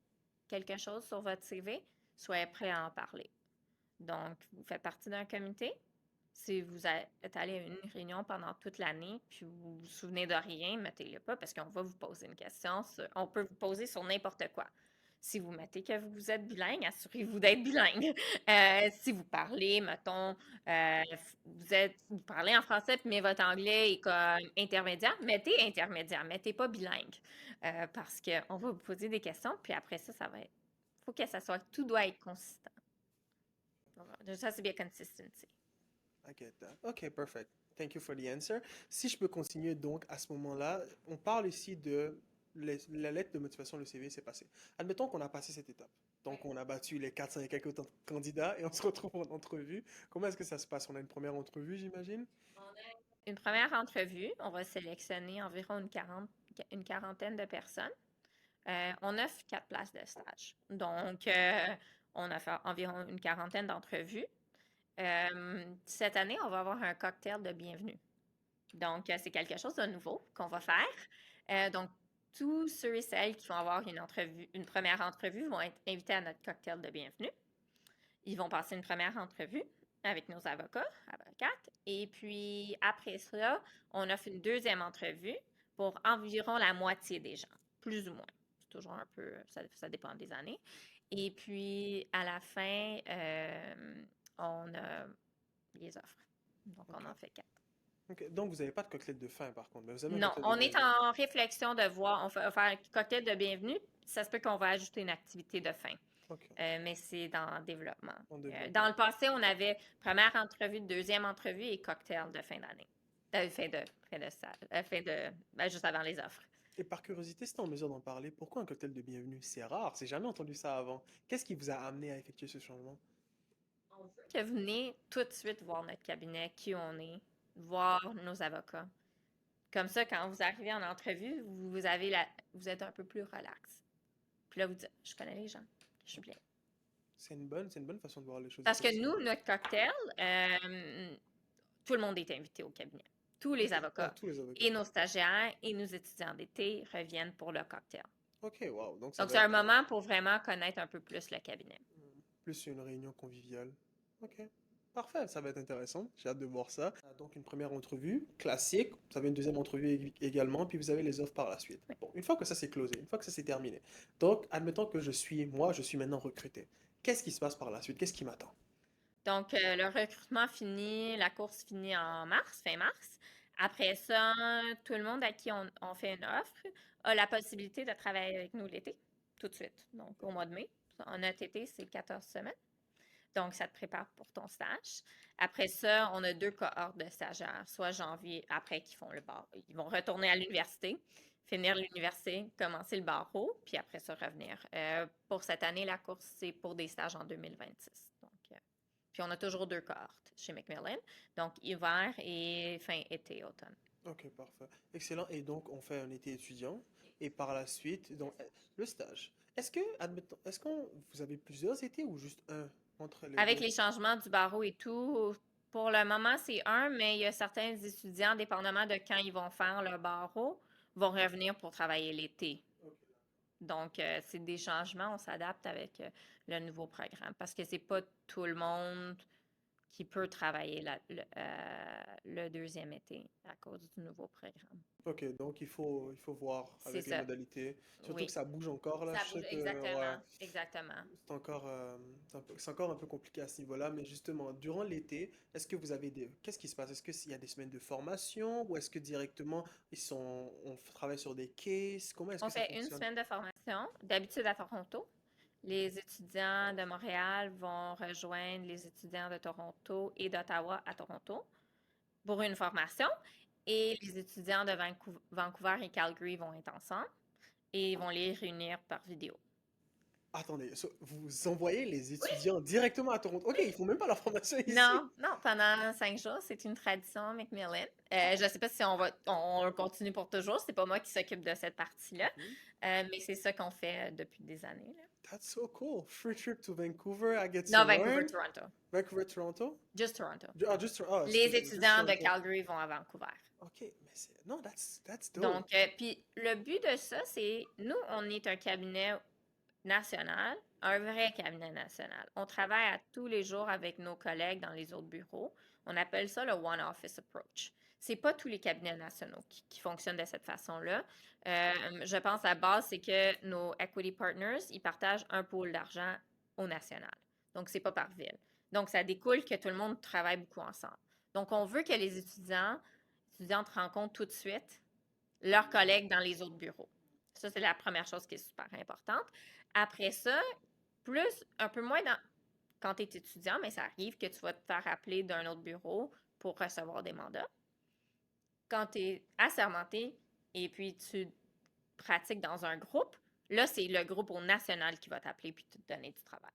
[SPEAKER 2] quelque chose sur votre CV, soyez prêt à en parler. Donc, vous faites partie d'un comité. Si vous êtes allé à une réunion pendant toute l'année, puis vous vous souvenez de rien, mettez-le pas parce qu'on va vous poser une question. On peut vous poser sur n'importe quoi. Si vous mettez que vous êtes bilingue, assurez-vous d'être bilingue. Si vous parlez, mettons, euh, vous parlez en français, mais votre anglais est comme intermédiaire, mettez intermédiaire, mettez pas bilingue. Parce qu'on va vous poser des questions, puis après ça, ça va être. Il faut que ça soit, tout doit être consistant. There has to be a consistency.
[SPEAKER 1] I get that. Ok, perfect. Thank you for the answer. Si je peux continuer donc à ce moment-là, on parle ici de la lettre de motivation, le CV, c'est passé. Admettons qu'on a passé cette étape. Donc on a battu les 400 et quelques candidats et on se retrouve en entrevue. Comment est-ce que ça se passe? On a une première entrevue, j'imagine?
[SPEAKER 2] Une première entrevue, on va sélectionner environ une quarantaine de personnes. On offre 4 places de stage. Donc, on a fait environ une quarantaine d'entrevues. Cette année, on va avoir un cocktail de bienvenue. Donc, c'est quelque chose de nouveau qu'on va faire. Donc, tous ceux et celles qui vont avoir une première entrevue vont être invités à notre cocktail de bienvenue. Ils vont passer une première entrevue avec nos avocates. Et puis, après ça, on offre une deuxième entrevue pour environ la moitié des gens, plus ou moins. C'est toujours un peu, ça dépend des années. Et puis, à la fin, on a les offres. Donc, on
[SPEAKER 1] Ok.
[SPEAKER 2] en fait 4.
[SPEAKER 1] Ok. Donc vous n'avez pas de cocktail de fin par contre, mais vous avez un
[SPEAKER 2] Non,
[SPEAKER 1] cocktail de
[SPEAKER 2] on est
[SPEAKER 1] bienvenue.
[SPEAKER 2] en réflexion de voir, on va faire un cocktail de bienvenue. Ça se peut qu'on va ajouter une activité de fin.
[SPEAKER 1] Ok.
[SPEAKER 2] Mais c'est dans le développement.
[SPEAKER 1] En
[SPEAKER 2] Dans
[SPEAKER 1] développement.
[SPEAKER 2] le passé, on avait première entrevue, deuxième entrevue et cocktail de fin d'année. Juste avant les offres.
[SPEAKER 1] Et par curiosité, si tu es en mesure d'en parler, pourquoi un cocktail de bienvenue? C'est rare, j'ai jamais entendu ça avant. Qu'est-ce qui vous a amené à effectuer ce changement?
[SPEAKER 2] On veut que vous venez tout de suite voir notre cabinet, qui on est, voir nos avocats. Comme ça, quand vous arrivez en entrevue, vous êtes un peu plus relax. Puis là, vous dites, je connais les gens, je suis bien.
[SPEAKER 1] C'est une bonne façon de voir les choses,
[SPEAKER 2] Parce que
[SPEAKER 1] effectivement.
[SPEAKER 2] nous, notre cocktail, tout le monde est invité au cabinet. Tous les
[SPEAKER 1] Ok. Ah,
[SPEAKER 2] avocats
[SPEAKER 1] tous les avocats.
[SPEAKER 2] et nos stagiaires et nos étudiants d'été reviennent pour le cocktail.
[SPEAKER 1] Ok, wow. Donc ça
[SPEAKER 2] Donc,
[SPEAKER 1] va
[SPEAKER 2] c'est un
[SPEAKER 1] être
[SPEAKER 2] moment pour vraiment connaître un peu plus le cabinet.
[SPEAKER 1] plus une réunion conviviale. Ok. Parfait, ça va être intéressant. J'ai hâte de voir ça. Donc une première entrevue classique, vous avez une deuxième entrevue également, puis vous avez les offres par la suite.
[SPEAKER 2] Oui.
[SPEAKER 1] Bon, une fois que ça c'est closé, une fois que ça c'est terminé. Donc, admettons que moi, je suis maintenant recruté. Qu'est-ce qui se passe par la suite? Qu'est-ce qui m'attend?
[SPEAKER 2] Donc, le recrutement finit, la course finit en mars, fin mars. Après ça, tout le monde à qui on fait une offre a la possibilité de travailler avec nous l'été, tout de suite. Donc, au mois de mai. En notre été, c'est 14 semaines. Donc, ça te prépare pour ton stage. Après ça, on a 2 cohortes de stagiaires, soit janvier, après qu'ils font le barreau. Ils vont retourner à l'université, finir l'université, commencer le barreau, puis après ça, revenir. Pour cette année, la course, c'est pour des stages en 2026. Donc, puis on a toujours 2 cohortes chez Macmillan, donc hiver et fin été, automne.
[SPEAKER 1] Ok, parfait. Excellent. Et donc, on fait un été étudiant. Et par la suite, donc, le stage. Admettons, vous avez plusieurs étés ou juste un entre les
[SPEAKER 2] Avec
[SPEAKER 1] deux?
[SPEAKER 2] les changements du barreau et tout, pour le moment, c'est un, mais il y a certains étudiants, dépendamment de quand ils vont faire le barreau, vont revenir pour travailler l'été.
[SPEAKER 1] Ok.
[SPEAKER 2] Donc, c'est des changements, on s'adapte avec le nouveau programme parce que c'est pas tout le monde qui peut travailler le deuxième été à cause du nouveau programme.
[SPEAKER 1] Ok, donc il faut voir
[SPEAKER 2] C'est
[SPEAKER 1] avec les
[SPEAKER 2] ça,
[SPEAKER 1] modalités. Surtout que
[SPEAKER 2] oui.
[SPEAKER 1] ça bouge encore là.
[SPEAKER 2] Ça
[SPEAKER 1] Je
[SPEAKER 2] bouge
[SPEAKER 1] sais que ouais,
[SPEAKER 2] exactement, exactement.
[SPEAKER 1] c'est encore un peu compliqué à ce niveau-là. Mais justement, durant l'été, qu'est-ce qui se passe? Est-ce qu'il y a des semaines de formation ou est-ce que directement on travaille sur des cases? Comment est-ce
[SPEAKER 2] On
[SPEAKER 1] que ça
[SPEAKER 2] fait une
[SPEAKER 1] fonctionne?
[SPEAKER 2] semaine de formation, d'habitude à Toronto. Les étudiants de Montréal vont rejoindre les étudiants de Toronto et d'Ottawa à Toronto pour une formation. Et les étudiants de Vancouver et Calgary vont être ensemble et ils vont les réunir par vidéo.
[SPEAKER 1] Attendez, vous envoyez les
[SPEAKER 2] Oui.
[SPEAKER 1] étudiants directement à Toronto. Ok, ils font même pas leur formation ici.
[SPEAKER 2] Non, non, pendant 5 jours, c'est une tradition Macmillan. Je ne sais pas si on le continue pour toujours. C'est pas moi qui s'occupe de cette partie-là,
[SPEAKER 1] Mhm.
[SPEAKER 2] mais c'est ça qu'on fait depuis des années, là.
[SPEAKER 1] That's so cool. Free trip to Vancouver. I get to
[SPEAKER 2] Non, Vancouver,
[SPEAKER 1] learn.
[SPEAKER 2] Toronto.
[SPEAKER 1] Vancouver, Toronto.
[SPEAKER 2] Juste Toronto. Les
[SPEAKER 1] Excusez-moi, juste
[SPEAKER 2] étudiants de
[SPEAKER 1] Toronto.
[SPEAKER 2] Calgary vont à Vancouver.
[SPEAKER 1] Ok, mais non, that's dope.
[SPEAKER 2] Donc, puis le but de ça, c'est, nous, on est un cabinet national, un vrai cabinet national. On travaille à tous les jours avec nos collègues dans les autres bureaux. On appelle ça le One Office Approach. C'est pas tous les cabinets nationaux qui fonctionnent de cette façon-là. Je pense à la base, c'est que nos equity partners, ils partagent un pool d'argent au national. Donc, c'est pas par ville. Donc, ça découle que tout le monde travaille beaucoup ensemble. Donc, on veut que les étudiantes rencontrent tout de suite leurs collègues dans les autres bureaux. Ça, c'est la première chose qui est super importante. Après ça, un peu moins quand tu es étudiant, mais ça arrive que tu vas te faire appeler d'un autre bureau pour recevoir des mandats. Quand tu es assermenté et puis tu pratiques dans un groupe, là, c'est le groupe au national qui va t'appeler puis te donner du travail.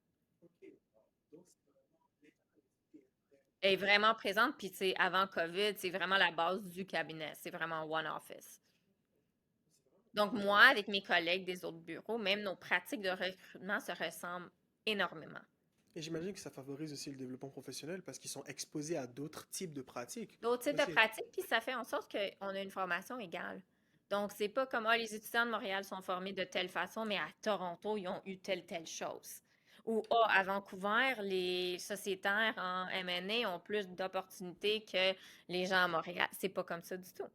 [SPEAKER 2] Elle est vraiment présente, puis avant COVID, c'est vraiment la base du cabinet. C'est vraiment One Office. Donc, moi, avec mes collègues des autres bureaux, même nos pratiques de recrutement se ressemblent énormément.
[SPEAKER 1] Et j'imagine que ça favorise aussi le développement professionnel parce qu'ils sont exposés à d'autres types de pratiques
[SPEAKER 2] D'autres types de
[SPEAKER 1] aussi.
[SPEAKER 2] pratiques, puis ça fait en sorte qu'on a une formation égale. Donc, c'est pas comme les étudiants de Montréal sont formés de telle façon, mais à Toronto, ils ont eu telle chose. Ou à Vancouver, les sociétaires en M&A ont plus d'opportunités que les gens à Montréal. C'est pas comme ça du tout.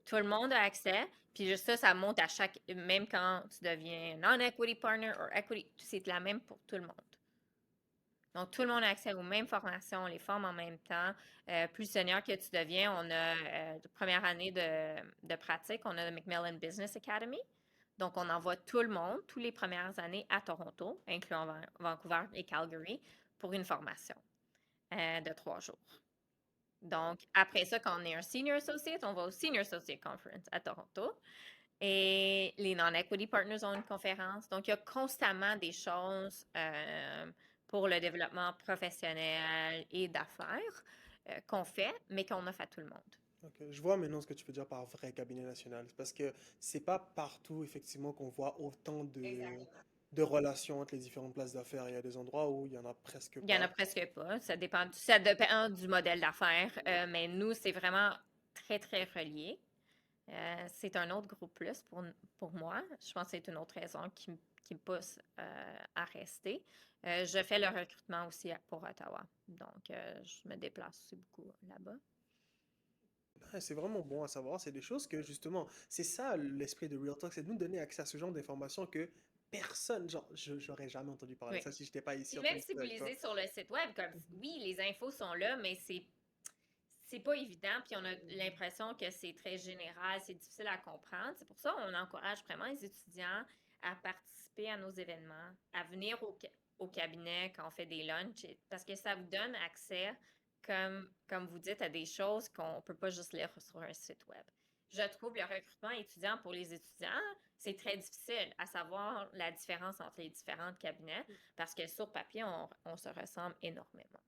[SPEAKER 2] Tout le monde a accès, puis juste ça monte même quand tu deviens non-equity partner ou equity, c'est la même pour tout le monde. Donc, tout le monde a accès aux mêmes formations, on les forme en même temps. Plus senior que tu deviens, on a de première année de pratique, on a le Macmillan Business Academy. Donc, on envoie tout le monde, toutes les premières années à Toronto, incluant Vancouver et Calgary, pour une formation de 3 jours. Donc, après ça, quand on est un senior associate, on va au Senior Associate Conference à Toronto. Et les non-equity partners ont une conférence. Donc, il y a constamment des choses pour le développement professionnel et d'affaires qu'on fait, mais qu'on offre à tout le monde.
[SPEAKER 1] Ok, je vois maintenant ce que tu veux dire par vrai cabinet national. C'est parce que c'est pas partout, effectivement, qu'on voit autant de relations entre les différentes places d'affaires. Il y a des endroits où il y en a presque
[SPEAKER 2] Il n'y en a
[SPEAKER 1] pas.
[SPEAKER 2] presque pas. Ça dépend du modèle d'affaires, mais nous, c'est vraiment très, très relié. C'est un autre groupe plus pour moi. Je pense que c'est une autre raison qui me pousse à rester. Je fais le recrutement aussi pour Ottawa. Donc, je me déplace aussi beaucoup là-bas.
[SPEAKER 1] Ouais, c'est vraiment bon à savoir. C'est des choses que, justement, c'est ça l'esprit de Real Talk, c'est de nous donner accès à ce genre d'informations que personne, genre, j'aurais jamais entendu parler
[SPEAKER 2] Oui.
[SPEAKER 1] de ça si j'étais pas ici
[SPEAKER 2] Puis
[SPEAKER 1] en train de
[SPEAKER 2] même si
[SPEAKER 1] discuter
[SPEAKER 2] vous
[SPEAKER 1] avec toi.
[SPEAKER 2] lisez sur le site web, comme oui, les infos sont là, mais c'est pas évident, puis on a l'impression que c'est très général, c'est difficile à comprendre. C'est pour ça qu'on encourage vraiment les étudiants à participer à nos événements, à venir au cabinet quand on fait des lunchs, parce que ça vous donne accès, comme vous dites, à des choses qu'on ne peut pas juste lire sur un site web. Je trouve le recrutement étudiant pour les étudiants, c'est très difficile à savoir la différence entre les différents cabinets parce que sur papier, on se ressemble énormément.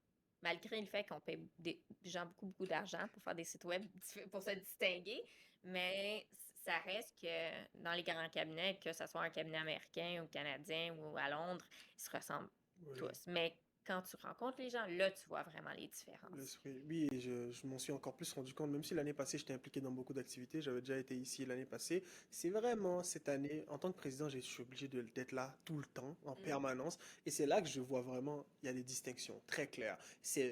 [SPEAKER 2] Malgré le fait qu'on paye des gens beaucoup d'argent pour faire des sites web pour se distinguer, mais ça reste que dans les grands cabinets, que ce soit un cabinet américain ou canadien ou à Londres, ils se ressemblent
[SPEAKER 1] Oui.
[SPEAKER 2] tous. Mais quand tu rencontres les gens, là, tu vois vraiment les différences.
[SPEAKER 1] L'esprit. Oui, et je m'en suis encore plus rendu compte, même si l'année passée j'étais impliqué dans beaucoup d'activités, j'avais déjà été ici l'année passée. C'est vraiment cette année, en tant que président, je suis obligé d'être là tout le temps, en
[SPEAKER 2] Mm.
[SPEAKER 1] permanence. Et c'est là que je vois vraiment, il y a des distinctions très claires.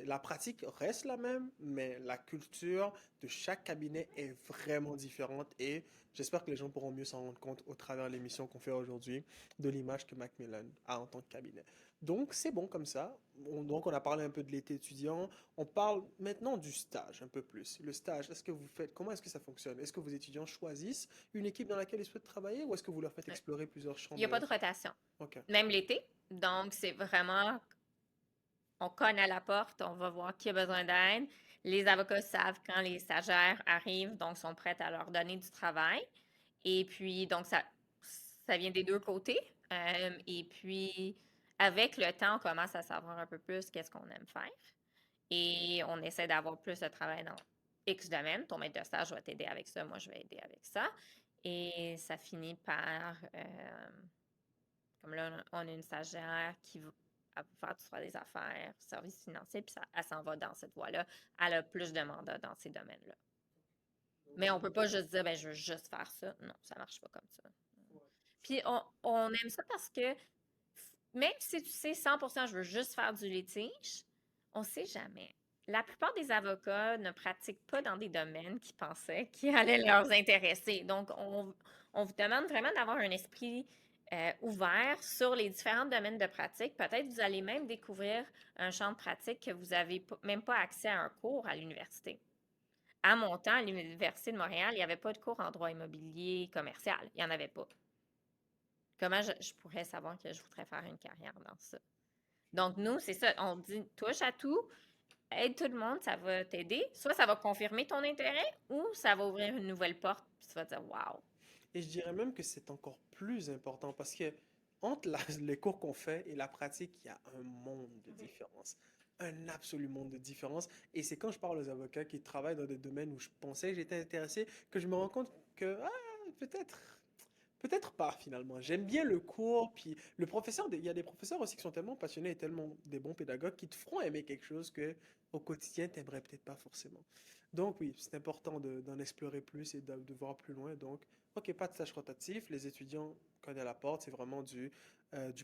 [SPEAKER 1] La pratique reste la même, mais la culture de chaque cabinet est vraiment différente. Et j'espère que les gens pourront mieux s'en rendre compte au travers de l'émission qu'on fait aujourd'hui, de l'image que Macmillan a en tant que cabinet. Donc c'est bon comme ça. Donc on a parlé un peu de l'été étudiant. On parle maintenant du stage un peu plus. Le stage, est-ce que vous faites, comment est-ce que ça fonctionne? Est-ce que vos étudiants choisissent une équipe dans laquelle ils souhaitent travailler ou est-ce que vous leur faites
[SPEAKER 2] Ouais.
[SPEAKER 1] explorer plusieurs champs
[SPEAKER 2] Il n'y a
[SPEAKER 1] de...
[SPEAKER 2] pas de rotation,
[SPEAKER 1] Ok.
[SPEAKER 2] même l'été. Donc, c'est vraiment, on cogne à la porte, on va voir qui a besoin d'aide. Les avocats savent quand les stagiaires arrivent, donc sont prêts à leur donner du travail. Et puis, donc, ça vient des deux côtés. Et puis, avec le temps, on commence à savoir un peu plus qu'est-ce qu'on aime faire. Et on essaie d'avoir plus de travail dans X domaine. Ton maître de stage va t'aider avec ça, moi, je vais aider avec ça. Et ça finit par, comme là, on a une stagiaire qui va faire du droit des affaires, services financiers, puis elle s'en va dans cette voie-là. Elle a plus de mandats dans ces domaines-là. Mais on peut pas juste dire, ben, je veux juste faire ça. Non, ça marche pas comme ça. Puis on aime ça parce que même si tu sais 100% je veux juste faire du litige, on sait jamais. La plupart des avocats ne pratiquent pas dans des domaines qu'ils pensaient qui allaient leur intéresser. Donc, on vous demande vraiment d'avoir un esprit ouvert sur les différents domaines de pratique. Peut-être vous allez même découvrir un champ de pratique que vous n'avez même pas accès à un cours à l'université. À mon temps, à l'Université de Montréal, il n'y avait pas de cours en droit immobilier commercial. Il n'y en avait pas. Comment je pourrais savoir que je voudrais faire une carrière dans ça? Donc, nous, c'est ça. On dit touche à tout, aide tout le monde, ça va t'aider. Soit ça va confirmer ton intérêt ou ça va ouvrir une nouvelle porte, puis tu vas dire waouh.
[SPEAKER 1] Et je dirais même que c'est encore plus important parce que entre les cours qu'on fait et la pratique, il y a un monde de différence. Un absolu monde de différence. Et c'est quand je parle aux avocats qui travaillent dans des domaines où je pensais que j'étais intéressé que je me rends compte que, peut-être, peut-être pas finalement. J'aime bien le cours, puis le professeur, il y a des professeurs aussi qui sont tellement passionnés et tellement des bons pédagogues qui te feront aimer quelque chose que au quotidien, t'aimerais peut-être pas forcément. Donc oui, c'est important d'en explorer plus et de voir plus loin. Donc, ok, pas de stage rotatif, les étudiants cognent à la porte, c'est vraiment du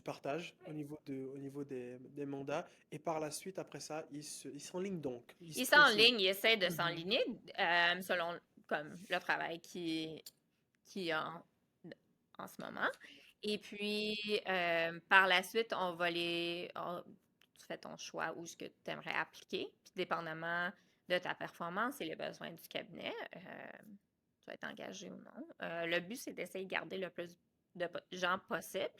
[SPEAKER 1] partage au niveau des mandats. Et par la suite, après ça, ils s'enlignent donc. Ils se
[SPEAKER 2] Ils
[SPEAKER 1] précisent.
[SPEAKER 2] s'enlignent, ils essaient de
[SPEAKER 1] Mhm.
[SPEAKER 2] s'enligner selon comme le travail qui est en ce moment. Et puis, par la suite, tu fais ton choix où ce que tu aimerais appliquer. Puis, dépendamment de ta performance et les besoins du cabinet, tu vas être engagé ou non. Le but, c'est d'essayer de garder le plus de gens possible.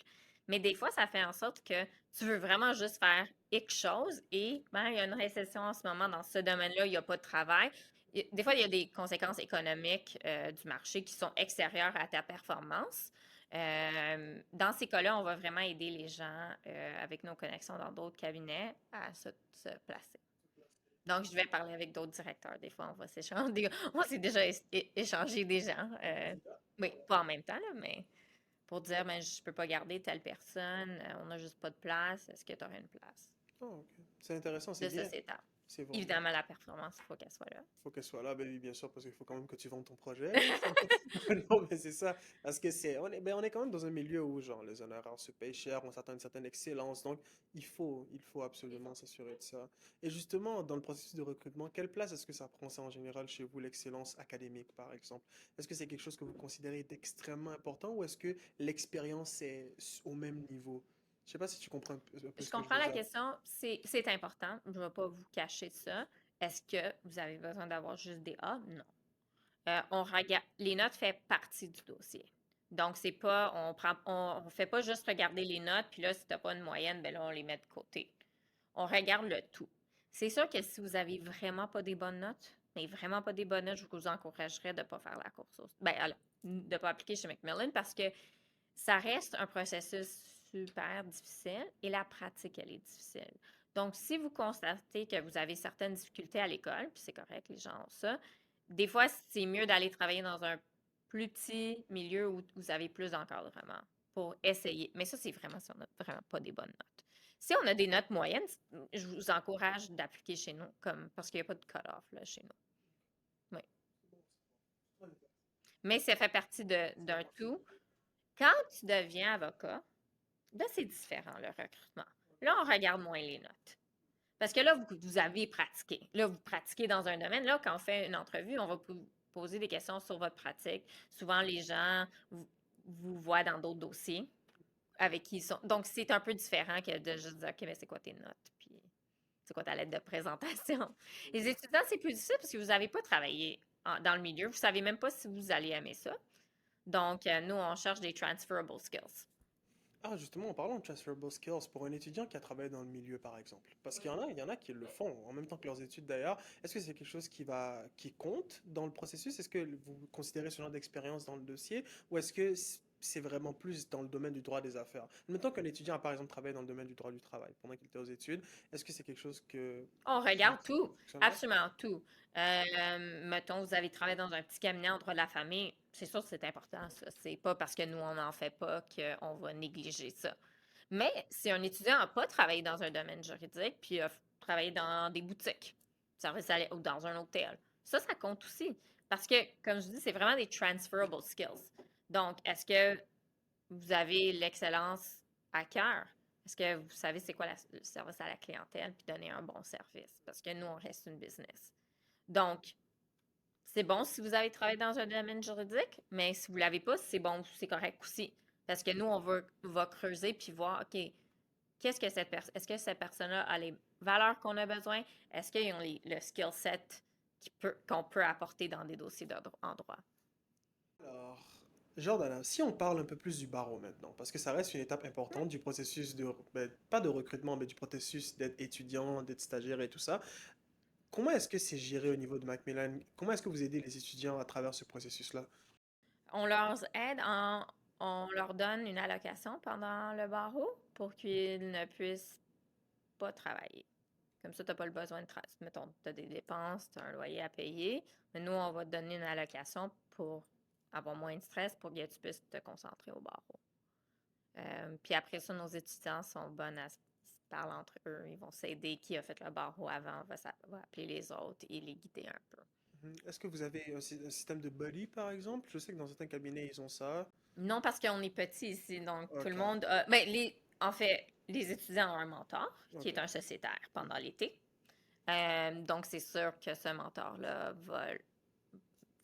[SPEAKER 2] Mais des fois, ça fait en sorte que tu veux vraiment juste faire X chose et ben, il y a une récession en ce moment dans ce domaine-là, il n'y a pas de travail. Des fois, il y a des conséquences économiques du marché qui sont extérieures à ta performance. Dans ces cas-là, on va vraiment aider les gens avec nos connexions dans d'autres cabinets à se placer. Donc, je vais parler avec d'autres directeurs. Des fois, on va s'échanger. On s'est déjà échangé des gens. Oui, pas en même temps, là, mais pour dire, ben, je peux pas garder telle personne, on n'a juste pas de place. Est-ce que tu aurais une place
[SPEAKER 1] Oh, ok. C'est intéressant, c'est
[SPEAKER 2] de
[SPEAKER 1] bien.
[SPEAKER 2] sociétaire?
[SPEAKER 1] C'est bon.
[SPEAKER 2] Évidemment, la performance, il faut qu'elle soit là.
[SPEAKER 1] Faut qu'elle soit là, ben oui, bien sûr, parce qu'il faut quand même que tu vendes ton projet, là. Non, mais c'est ça. Parce que on est quand même dans un milieu où, genre, les honoraires se payent cher, on s'attend à une certaine excellence. Donc, il faut absolument s'assurer de ça. Et justement, dans le processus de recrutement, quelle place est-ce que ça prend, ça, en général, chez vous, l'excellence académique, par exemple? Est-ce que c'est quelque chose que vous considérez d'extrêmement important ou est-ce que l'expérience est au même niveau? Je sais pas si tu comprends un peu
[SPEAKER 2] Je
[SPEAKER 1] ce que je
[SPEAKER 2] comprends
[SPEAKER 1] veux
[SPEAKER 2] la
[SPEAKER 1] dire.
[SPEAKER 2] question, c'est important. Je ne vais pas vous cacher ça. Est-ce que vous avez besoin d'avoir juste des A? Non. On regarde, les notes font partie du dossier. Donc, c'est pas, on fait pas juste regarder les notes, puis là, si t'as pas une moyenne, ben là, on les met de côté. On regarde le tout. C'est sûr que si vous avez vraiment pas des bonnes notes, mais vraiment pas des bonnes notes, je vous encouragerais de ne pas faire la course. De ne pas appliquer chez Macmillan parce que ça reste un processus super difficile et la pratique, elle est difficile. Donc, si vous constatez que vous avez certaines difficultés à l'école, puis c'est correct, les gens ont ça, des fois, c'est mieux d'aller travailler dans un plus petit milieu où vous avez plus d'encadrement pour essayer. Mais ça, c'est vraiment si on n'a vraiment pas des bonnes notes. Si on a des notes moyennes, je vous encourage d'appliquer chez nous, comme parce qu'il n'y a pas de cut-off là, chez nous. Oui. Mais ça fait partie d'un tout. Quand tu deviens avocat, là, c'est différent, le recrutement. Là, on regarde moins les notes. Parce que là, vous avez pratiqué. Là, vous pratiquez dans un domaine. Là, quand on fait une entrevue, on va poser des questions sur votre pratique. Souvent, les gens vous voient dans d'autres dossiers avec qui ils sont. Donc, c'est un peu différent que de juste dire, OK, mais c'est quoi tes notes? Puis, c'est quoi ta lettre de présentation? Les étudiants, c'est plus difficile parce que vous n'avez pas travaillé dans le milieu. Vous ne savez même pas si vous allez aimer ça. Donc, nous, on cherche des transferable skills.
[SPEAKER 1] Ah, justement, en parlant de transferable skills, pour un étudiant qui a travaillé dans le milieu, par exemple, parce qu'il y en a qui le font en même temps que leurs études d'ailleurs, est-ce que c'est quelque chose qui compte dans le processus? Est-ce que vous considérez ce genre d'expérience dans le dossier, ou est-ce que c'est vraiment plus dans le domaine du droit des affaires? Mettons qu'un étudiant a par exemple travaillé dans le domaine du droit du travail pendant qu'il était aux études, est-ce que c'est quelque chose que
[SPEAKER 2] On
[SPEAKER 1] qui
[SPEAKER 2] regarde tout,
[SPEAKER 1] fonctionnerait?
[SPEAKER 2] absolument tout. Mettons, vous avez travaillé dans un petit cabinet en droit de la famille, c'est sûr que c'est important, ça. C'est pas parce que nous, on n'en fait pas qu'on va négliger ça. Mais si un étudiant n'a pas travaillé dans un domaine juridique, puis a travaillé dans des boutiques, ou dans un hôtel, ça compte aussi. Parce que, comme je dis, c'est vraiment des transferable skills. Donc, est-ce que vous avez l'excellence à cœur? Est-ce que vous savez c'est quoi le service à la clientèle puis donner un bon service? Parce que nous, on reste une business. Donc, c'est bon si vous avez travaillé dans un domaine juridique, mais si vous ne l'avez pas, c'est bon, c'est correct aussi. Parce que nous, va creuser puis voir, OK, est-ce que cette personne-là a les valeurs qu'on a besoin? Est-ce qu'ils ont le skill set qu'on peut apporter dans des dossiers en droit?
[SPEAKER 1] Alors, Jordana, si on parle un peu plus du barreau maintenant, parce que ça reste une étape importante du processus pas de recrutement, mais du processus d'être étudiant, d'être stagiaire et tout ça, comment est-ce que c'est géré au niveau de Macmillan? Comment est-ce que vous aidez les étudiants à travers ce processus-là?
[SPEAKER 2] On leur aide on leur donne une allocation pendant le barreau pour qu'ils ne puissent pas travailler. Comme ça, tu n'as pas le besoin de travailler. Mettons, tu as des dépenses, tu as un loyer à payer, mais nous, on va te donner une allocation pour avoir moins de stress pour que tu puisses te concentrer au barreau. Puis après ça, nos étudiants sont bonnes à se parler entre eux. Ils vont s'aider. Qui a fait le barreau avant va appeler les autres et les guider un peu.
[SPEAKER 1] Mhm. Est-ce que vous avez un système de buddy, par exemple? Je sais que dans certains cabinets, ils ont ça.
[SPEAKER 2] Non, parce qu'on est petit ici, donc tout le
[SPEAKER 1] Ok,
[SPEAKER 2] monde en fait, les étudiants ont un mentor qui
[SPEAKER 1] ok.
[SPEAKER 2] est un sociétaire pendant l'été. Donc, c'est sûr que ce mentor-là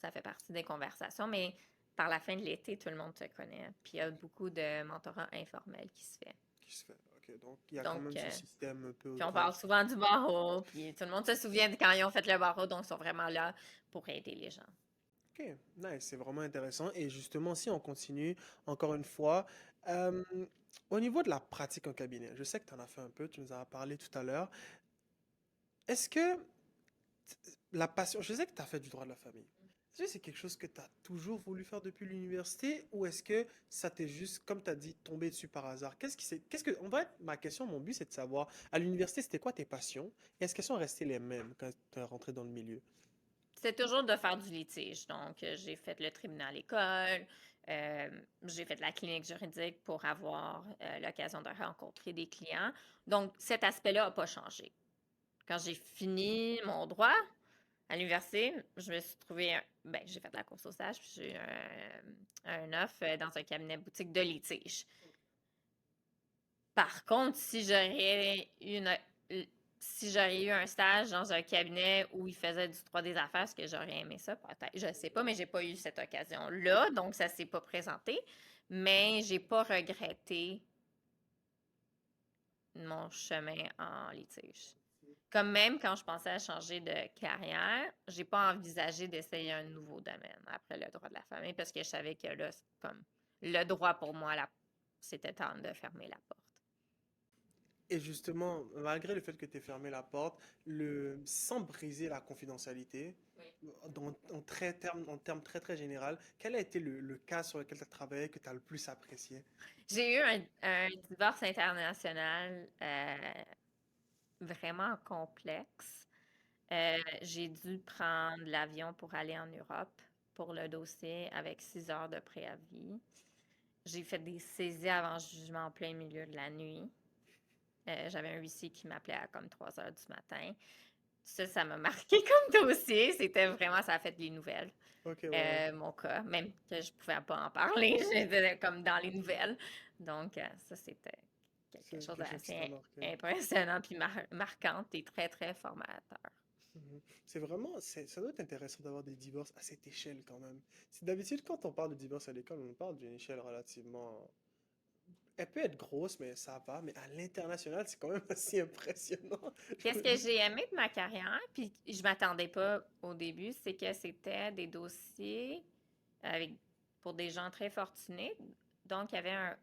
[SPEAKER 2] ça fait partie des conversations, mais par la fin de l'été, tout le monde se connaît. Puis il y a beaucoup de mentorat informel qui se fait.
[SPEAKER 1] Qui se fait. Ok, donc il y a quand
[SPEAKER 2] Donc,
[SPEAKER 1] même ce système un peu
[SPEAKER 2] puis on
[SPEAKER 1] autour.
[SPEAKER 2] parle souvent du barreau, puis tout le monde se souvient de quand ils ont fait le barreau, donc ils sont vraiment là pour aider les gens.
[SPEAKER 1] Ok, nice, c'est vraiment intéressant. Et justement, si on continue, encore une fois, euh, au niveau de la pratique en cabinet, je sais que tu en as fait un peu, tu nous en as parlé tout à l'heure. Est-ce que la passion, je sais que tu as fait du droit de la famille. Est-ce que c'est quelque chose que tu as toujours voulu faire depuis l'université ou est-ce que ça t'est juste, comme tu as dit, tombé dessus par hasard? En fait, ma question, mon but, c'est de savoir, à l'université, c'était quoi tes passions et est-ce qu'elles sont restées les mêmes quand tu es rentré dans le milieu?
[SPEAKER 2] C'est toujours de faire du litige. Donc, j'ai fait le tribunal école, euh, j'ai fait la clinique juridique pour avoir l'occasion de rencontrer des clients. Donc, cet aspect-là n'a pas changé. Quand j'ai fini mon droit à l'université, je me suis trouvé, j'ai fait la course au stage, puis j'ai eu un offre dans un cabinet boutique de litige. Par contre, si j'aurais eu un stage dans un cabinet où il faisait du droit des affaires, est-ce que j'aurais aimé ça? Peut-être. Je ne sais pas, mais j'ai pas eu cette occasion-là, donc ça s'est pas présenté. Mais j'ai pas regretté mon chemin en litige. Comme même quand je pensais à changer de carrière, j'ai pas envisagé d'essayer un nouveau domaine après le droit de la famille parce que je savais que là, c'est comme le droit pour moi, c'était temps de fermer la porte.
[SPEAKER 1] Et justement, malgré le fait que tu aies fermé la porte, sans briser la confidentialité,
[SPEAKER 2] Oui.
[SPEAKER 1] en termes très très général, quel a été le cas sur lequel tu as travaillé que tu as le plus apprécié?
[SPEAKER 2] J'ai eu un divorce international vraiment complexe. J'ai dû prendre l'avion pour aller en Europe pour le dossier avec 6 heures de préavis. J'ai fait des saisies avant jugement en plein milieu de la nuit. J'avais un huissier qui m'appelait à comme 3 heures du matin. Ça m'a marqué comme dossier. Ça a fait les nouvelles.
[SPEAKER 1] Ok, ouais, ouais.
[SPEAKER 2] Mon cas, même que je pouvais pas en parler, j'étais comme dans les nouvelles. Donc, ça, c'était quelque
[SPEAKER 1] C'est
[SPEAKER 2] chose
[SPEAKER 1] quelque chose qui t'a
[SPEAKER 2] d'assez
[SPEAKER 1] marqué.
[SPEAKER 2] impressionnant puis marquant et très, très formateur.
[SPEAKER 1] Mhm. Ça doit être intéressant d'avoir des divorces à cette échelle quand même. D'habitude, quand on parle de divorce à l'école, on parle d'une échelle relativement. Elle peut être grosse, mais ça va. Mais à l'international, c'est quand même assez impressionnant. Je
[SPEAKER 2] Qu'est-ce
[SPEAKER 1] me
[SPEAKER 2] que
[SPEAKER 1] dis.
[SPEAKER 2] j'ai aimé de ma carrière, puis je m'attendais pas au début, c'est que c'était des dossiers avec, pour des gens très fortunés. Donc, il y avait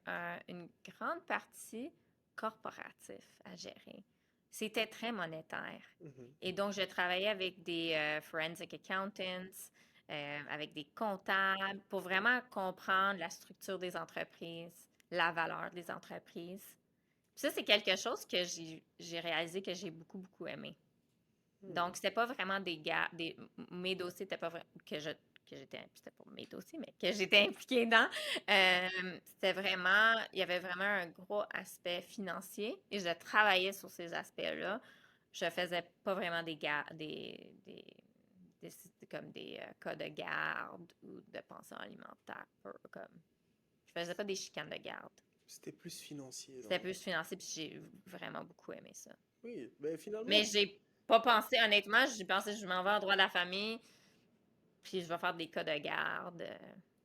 [SPEAKER 2] une grande partie corporatif à gérer. C'était très monétaire.
[SPEAKER 1] Mhm.
[SPEAKER 2] Et donc, je travaillais avec des forensic accountants, avec des comptables, pour vraiment comprendre la structure des entreprises, la valeur des entreprises. Puis ça, c'est quelque chose que j'ai réalisé que j'ai beaucoup, beaucoup aimé. Donc,
[SPEAKER 1] Hmm.
[SPEAKER 2] c'était pas vraiment mes dossiers n'étaient pas vraiment, c'était pas mes dossiers, mais que j'étais impliquée dans. C'était vraiment, il y avait vraiment un gros aspect financier et je travaillais sur ces aspects-là. Je faisais pas vraiment comme des cas de garde ou de pension alimentaire. Je faisais pas des chicanes de garde.
[SPEAKER 1] C'était plus financier,
[SPEAKER 2] C'était
[SPEAKER 1] donc.
[SPEAKER 2] plus financier, puis j'ai vraiment beaucoup aimé ça.
[SPEAKER 1] Oui, ben
[SPEAKER 2] Mais
[SPEAKER 1] finalement,
[SPEAKER 2] j'ai pas pensé, honnêtement, j'ai pensé je m'en vais en droit de la famille, puis je vais faire des cas de garde.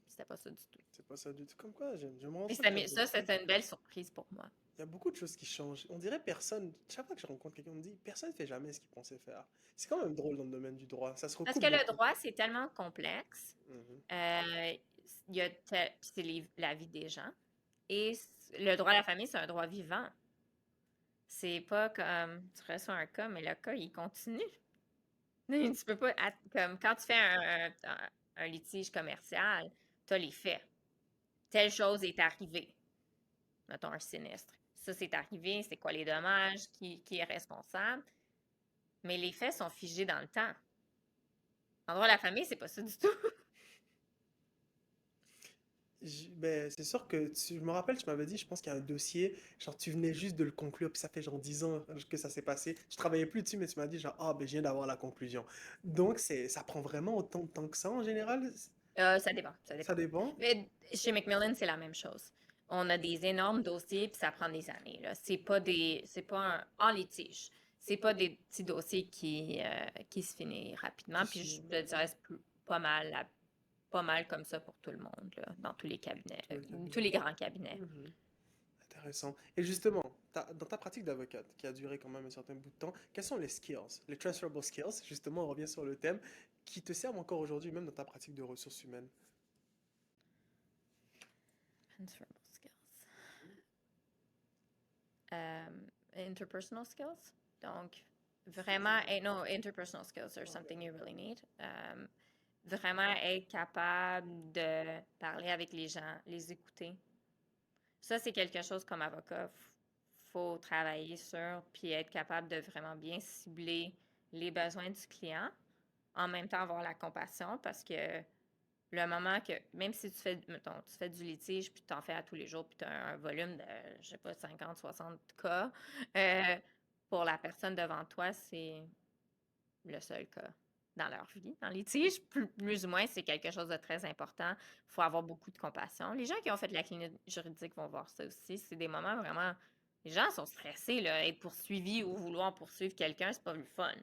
[SPEAKER 2] C'était pas ça du tout.
[SPEAKER 1] c'est pas ça du tout. Comme quoi, je me rends
[SPEAKER 2] Et
[SPEAKER 1] compte qu'il y a
[SPEAKER 2] ça,
[SPEAKER 1] beaucoup.
[SPEAKER 2] c'était une belle surprise pour moi.
[SPEAKER 1] Il y a beaucoup de choses qui changent. On dirait personne, chaque fois que je rencontre quelqu'un, on me dit, personne ne fait jamais ce qu'il pensait faire. C'est quand même drôle dans le domaine du droit. Ça se
[SPEAKER 2] Parce
[SPEAKER 1] recoupe
[SPEAKER 2] que le
[SPEAKER 1] beaucoup.
[SPEAKER 2] droit, c'est tellement complexe.
[SPEAKER 1] Mhm.
[SPEAKER 2] Euh, c'est la vie des gens. Et le droit à la famille, c'est un droit vivant. C'est pas comme tu reçois un cas, mais le cas, il continue. Tu peux pas, comme quand tu fais un litige commercial, tu as les faits. Telle chose est arrivée. Mettons un sinistre. Ça, c'est arrivé, c'est quoi les dommages, qui est responsable. Mais les faits sont figés dans le temps. En droit de la famille, c'est pas ça du tout.
[SPEAKER 1] Ben, c'est sûr que je me rappelle, tu m'avais dit, je pense qu'il y a un dossier, genre tu venais juste de le conclure, puis ça fait genre 10 ans que ça s'est passé. Je travaillais plus dessus, mais tu m'as dit genre, ah ben je viens d'avoir la conclusion. Donc ça prend vraiment autant de temps que ça en général?
[SPEAKER 2] Ça dépend, ça
[SPEAKER 1] Ça
[SPEAKER 2] dépend.
[SPEAKER 1] dépend?
[SPEAKER 2] Mais chez Macmillan, c'est la même chose. On a des énormes dossiers, puis ça prend des années, là. C'est pas en litige. C'est pas des petits dossiers qui se finissent rapidement.
[SPEAKER 1] Qui
[SPEAKER 2] Puis
[SPEAKER 1] finit
[SPEAKER 2] je te dirais, c'est pas mal comme ça pour tout le monde, là, dans tous les cabinets,
[SPEAKER 1] tous les
[SPEAKER 2] tous
[SPEAKER 1] cabinets.
[SPEAKER 2] les grands cabinets.
[SPEAKER 1] Mhm. Intéressant. Et justement, dans ta pratique d'avocate, qui a duré quand même un certain bout de temps, quels sont les skills, les transferable skills, justement, on revient sur le thème, qui te servent encore aujourd'hui, même dans ta pratique de ressources humaines?
[SPEAKER 2] Transferable skills. Interpersonal skills. Donc, vraiment, no, interpersonal skills are something you really need. Vraiment être capable de parler avec les gens, les écouter. Ça, c'est quelque chose comme avocat, faut travailler sur, puis être capable de vraiment bien cibler les besoins du client, en même temps avoir la compassion, parce que le moment que, même si mettons, tu fais du litige, puis tu en fais à tous les jours, puis tu as un volume de, je sais pas, 50, 60 cas, euh, pour la personne devant toi, c'est le seul cas dans leur vie. En litige, plus ou moins, c'est quelque chose de très important. Il faut avoir beaucoup de compassion. Les gens qui ont fait de la clinique juridique vont voir ça aussi. C'est des moments vraiment... Les gens sont stressés, là. Être poursuivi ou vouloir poursuivre quelqu'un, c'est pas le fun.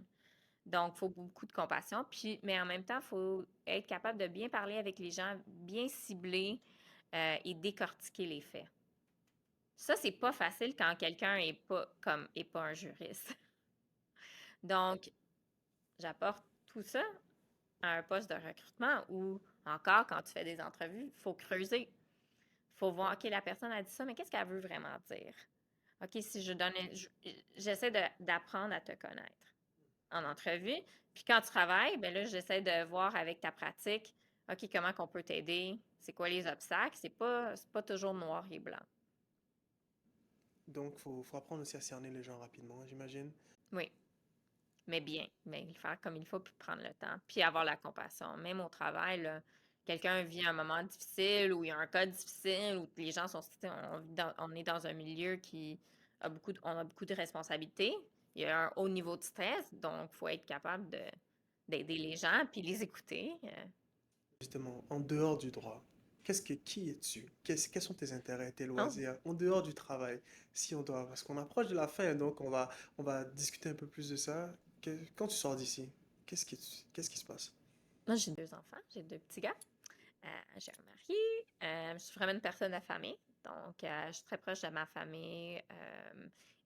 [SPEAKER 2] Donc, il faut beaucoup de compassion. Puis, mais en même temps, il faut être capable de bien parler avec les gens, bien cibler et décortiquer les faits. Ça, c'est pas facile quand quelqu'un est pas un juriste. Donc, j'apporte tout ça à un poste de recrutement où, encore, quand tu fais des entrevues, il faut creuser. faut voir, OK, la personne a dit ça, mais qu'est-ce qu'elle veut vraiment dire? OK, si je donne, j'essaie d'apprendre à te connaître en entrevue. Puis quand tu travailles, ben là, j'essaie de voir avec ta pratique, OK, comment qu'on peut t'aider? C'est quoi les obstacles? C'est pas toujours noir et blanc.
[SPEAKER 1] Donc, faut apprendre aussi à cerner les gens rapidement, j'imagine.
[SPEAKER 2] Oui, mais bien. Mais le faire comme il faut, puis prendre le temps, puis avoir la compassion. Même au travail, là, quelqu'un vit un moment difficile ou il y a un cas difficile où les gens sont, on est dans un milieu qui a on a beaucoup de responsabilités. Il y a un haut niveau de stress, donc il faut être capable d'aider les gens puis les écouter.
[SPEAKER 1] Justement, en dehors du droit, qui es-tu? Quels sont tes intérêts, tes
[SPEAKER 2] Oh,
[SPEAKER 1] loisirs, en dehors du travail, si on doit, parce qu'on approche de la fin, donc on va discuter un peu plus de ça. Quand tu sors d'ici, qu'est-ce qui se passe?
[SPEAKER 2] moi, j'ai 2 enfants, j'ai 2 petits gars. J'ai un mari. Je suis vraiment une personne de famille. Donc, je suis très proche de ma famille.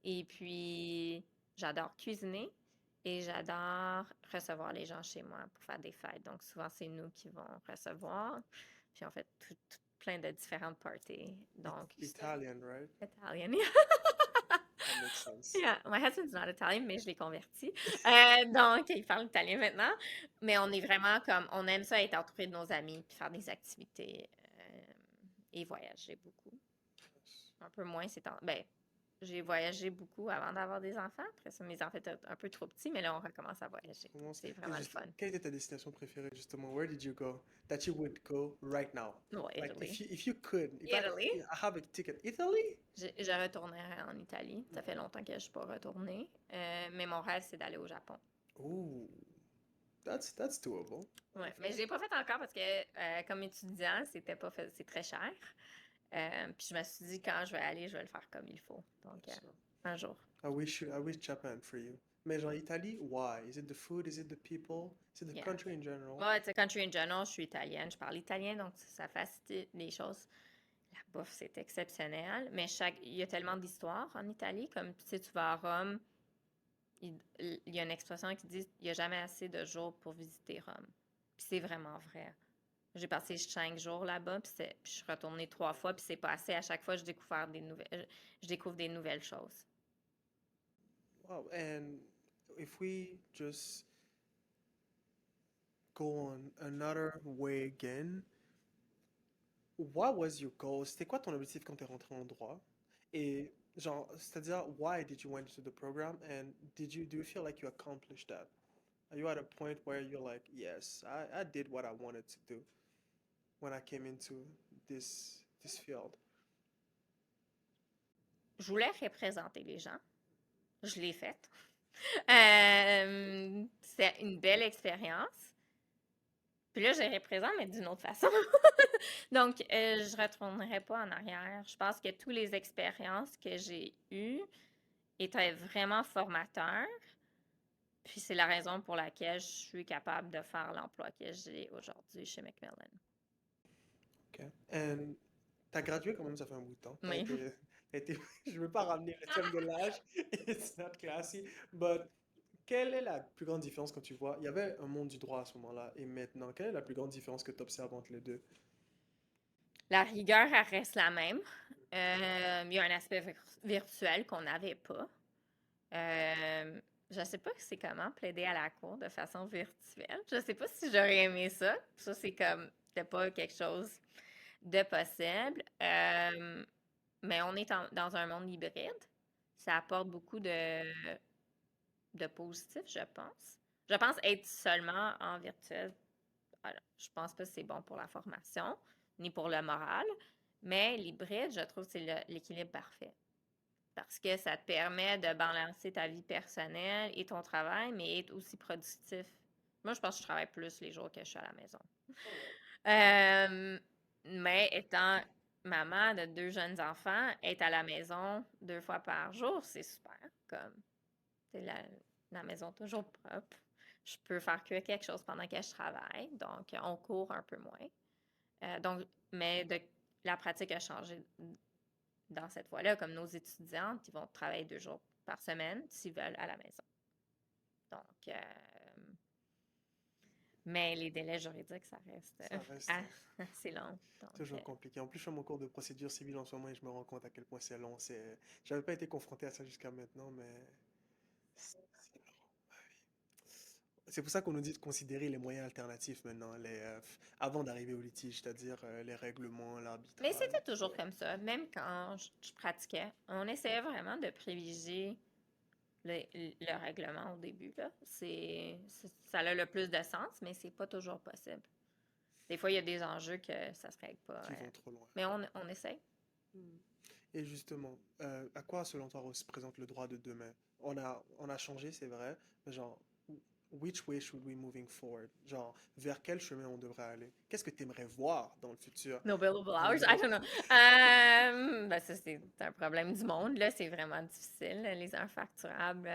[SPEAKER 2] Et puis, j'adore cuisiner et j'adore recevoir les gens chez moi pour faire des fêtes. Donc, souvent, c'est nous qui vont recevoir. Puis, on fait plein de différentes parties. Donc,
[SPEAKER 1] Italian, right?
[SPEAKER 2] Italian.
[SPEAKER 1] That makes sense.
[SPEAKER 2] Yeah, my husband's not Italian, mais je l'ai converti. Donc, il parle italien maintenant. Mais on est vraiment comme, on aime ça être entouré de nos amis, puis faire des activités et voyager beaucoup. Un peu moins ben, j'ai voyagé beaucoup avant d'avoir des enfants. Après ça, mes enfants étaient un peu trop petits, mais là, on recommence à voyager. C'est vraiment le fun.
[SPEAKER 1] Quelle était ta destination préférée, justement? Where did you go that you would go right now?
[SPEAKER 2] Oh,
[SPEAKER 1] Like,
[SPEAKER 2] Italy.
[SPEAKER 1] if you could,
[SPEAKER 2] Italy.
[SPEAKER 1] I have a ticket. Italy?
[SPEAKER 2] Je retournerai en Italie. Ça fait longtemps que je ne suis pas retournée. Mais mon rêve, c'est d'aller au Japon.
[SPEAKER 1] Ooh, that's doable.
[SPEAKER 2] Ouais, mais je l'ai pas fait encore parce que comme étudiant, c'était pas fait, c'est très cher. Puis je me suis dit quand je vais aller, je vais le faire comme il faut. Donc un jour.
[SPEAKER 1] I wish Japan for you. Mais genre Italie, why? Is it the food? Is it the people? Is it the
[SPEAKER 2] Yeah.
[SPEAKER 1] country in general?
[SPEAKER 2] Moi, c'est country in general, je suis italienne, je parle italien, donc ça facilite les choses. La bouffe, c'est exceptionnel, mais il y a tellement d'histoires en Italie, comme tu sais, tu vas à Rome, il y a une expression qui dit il n'y a jamais assez de jours pour visiter Rome. Puis c'est vraiment vrai. J'ai passé 5 jours là-bas, puis je suis retournée 3 fois, puis c'est pas assez. À chaque fois, je découvre des nouvelles choses.
[SPEAKER 1] Wow. And if we just go on another way again, what was your goal? C'était quoi ton objectif quand t'es rentré en droit? Et genre, c'est-à-dire, why did you went to the program and do you feel like you accomplished that? Are you at a point where you're like, yes, I did what I wanted to do when I came into this field?
[SPEAKER 2] Je voulais représenter les gens. Je l'ai faite. C'est une belle expérience. Puis là, je représente, mais d'une autre façon. Donc, je ne retournerai pas en arrière. Je pense que toutes les expériences que j'ai eues étaient vraiment formateurs. Puis c'est la raison pour laquelle je suis capable de faire l'emploi que j'ai aujourd'hui chez Macmillan.
[SPEAKER 1] Ok. And t'as gradué quand même, ça fait un bout de temps.
[SPEAKER 2] Oui.
[SPEAKER 1] Je veux pas ramener le thème de l'âge, it's not classy, but quelle est la plus grande différence quand tu vois, il y avait un monde du droit à ce moment-là, et maintenant, quelle est la plus grande différence que tu observes entre les deux?
[SPEAKER 2] La rigueur, elle reste la même. Il y a un aspect virtuel qu'on n'avait pas. Je ne sais pas c'est comment plaider à la cour de façon virtuelle. Je ne sais pas si j'aurais aimé ça. Ça, c'était pas quelque chose de possible. Mais on est dans un monde hybride. Ça apporte beaucoup de positif, je pense. Je pense être seulement en virtuel. Alors, je pense pas que c'est bon pour la formation, ni pour le moral. Mais l'hybride, je trouve que c'est l'équilibre parfait. Parce que ça te permet de balancer ta vie personnelle et ton travail, mais être aussi productif. Moi, je pense que je travaille plus les jours que je suis à la maison. Mais étant maman de 2 jeunes enfants, être à la maison 2 fois par jour, c'est super. Comme, c'est la maison toujours propre. Je peux faire que quelque chose pendant que je travaille. Donc, on court un peu moins. Mais la pratique a changé dans cette voie-là, comme nos étudiantes, ils vont travailler 2 jours par semaine s'ils veulent à la maison. Donc, Mais les délais juridiques, ça reste
[SPEAKER 1] Ça reste
[SPEAKER 2] assez long. Donc,
[SPEAKER 1] toujours compliqué. En plus, je fais mon cours de procédure civile en ce moment et je me rends compte à quel point c'est long. J'avais pas été confronté à ça jusqu'à maintenant, mais c'est long. C'est pour ça qu'on nous dit de considérer les moyens alternatifs maintenant, avant d'arriver au litige, c'est-à-dire les règlements,
[SPEAKER 2] mais c'était
[SPEAKER 1] l'arbitrage.
[SPEAKER 2] toujours comme ça. Même quand je pratiquais, on essayait vraiment de privilégier le règlement au début, là. Ça a le plus de sens, mais c'est pas toujours possible. Des fois, il y a des enjeux que ça se règle pas.
[SPEAKER 1] Qui vont trop loin.
[SPEAKER 2] Mais on essaye.
[SPEAKER 1] Hmm. Et justement, à quoi selon toi se présente le droit de demain? On a changé, c'est vrai, mais genre, which way should we moving forward? Genre, vers quel chemin on devrait aller? Qu'est-ce que tu aimerais voir dans le futur
[SPEAKER 2] No billable
[SPEAKER 1] au
[SPEAKER 2] hours, I
[SPEAKER 1] niveau...
[SPEAKER 2] don't know. Ben ça, c'est un problème du monde, là. C'est vraiment difficile, les heures facturables.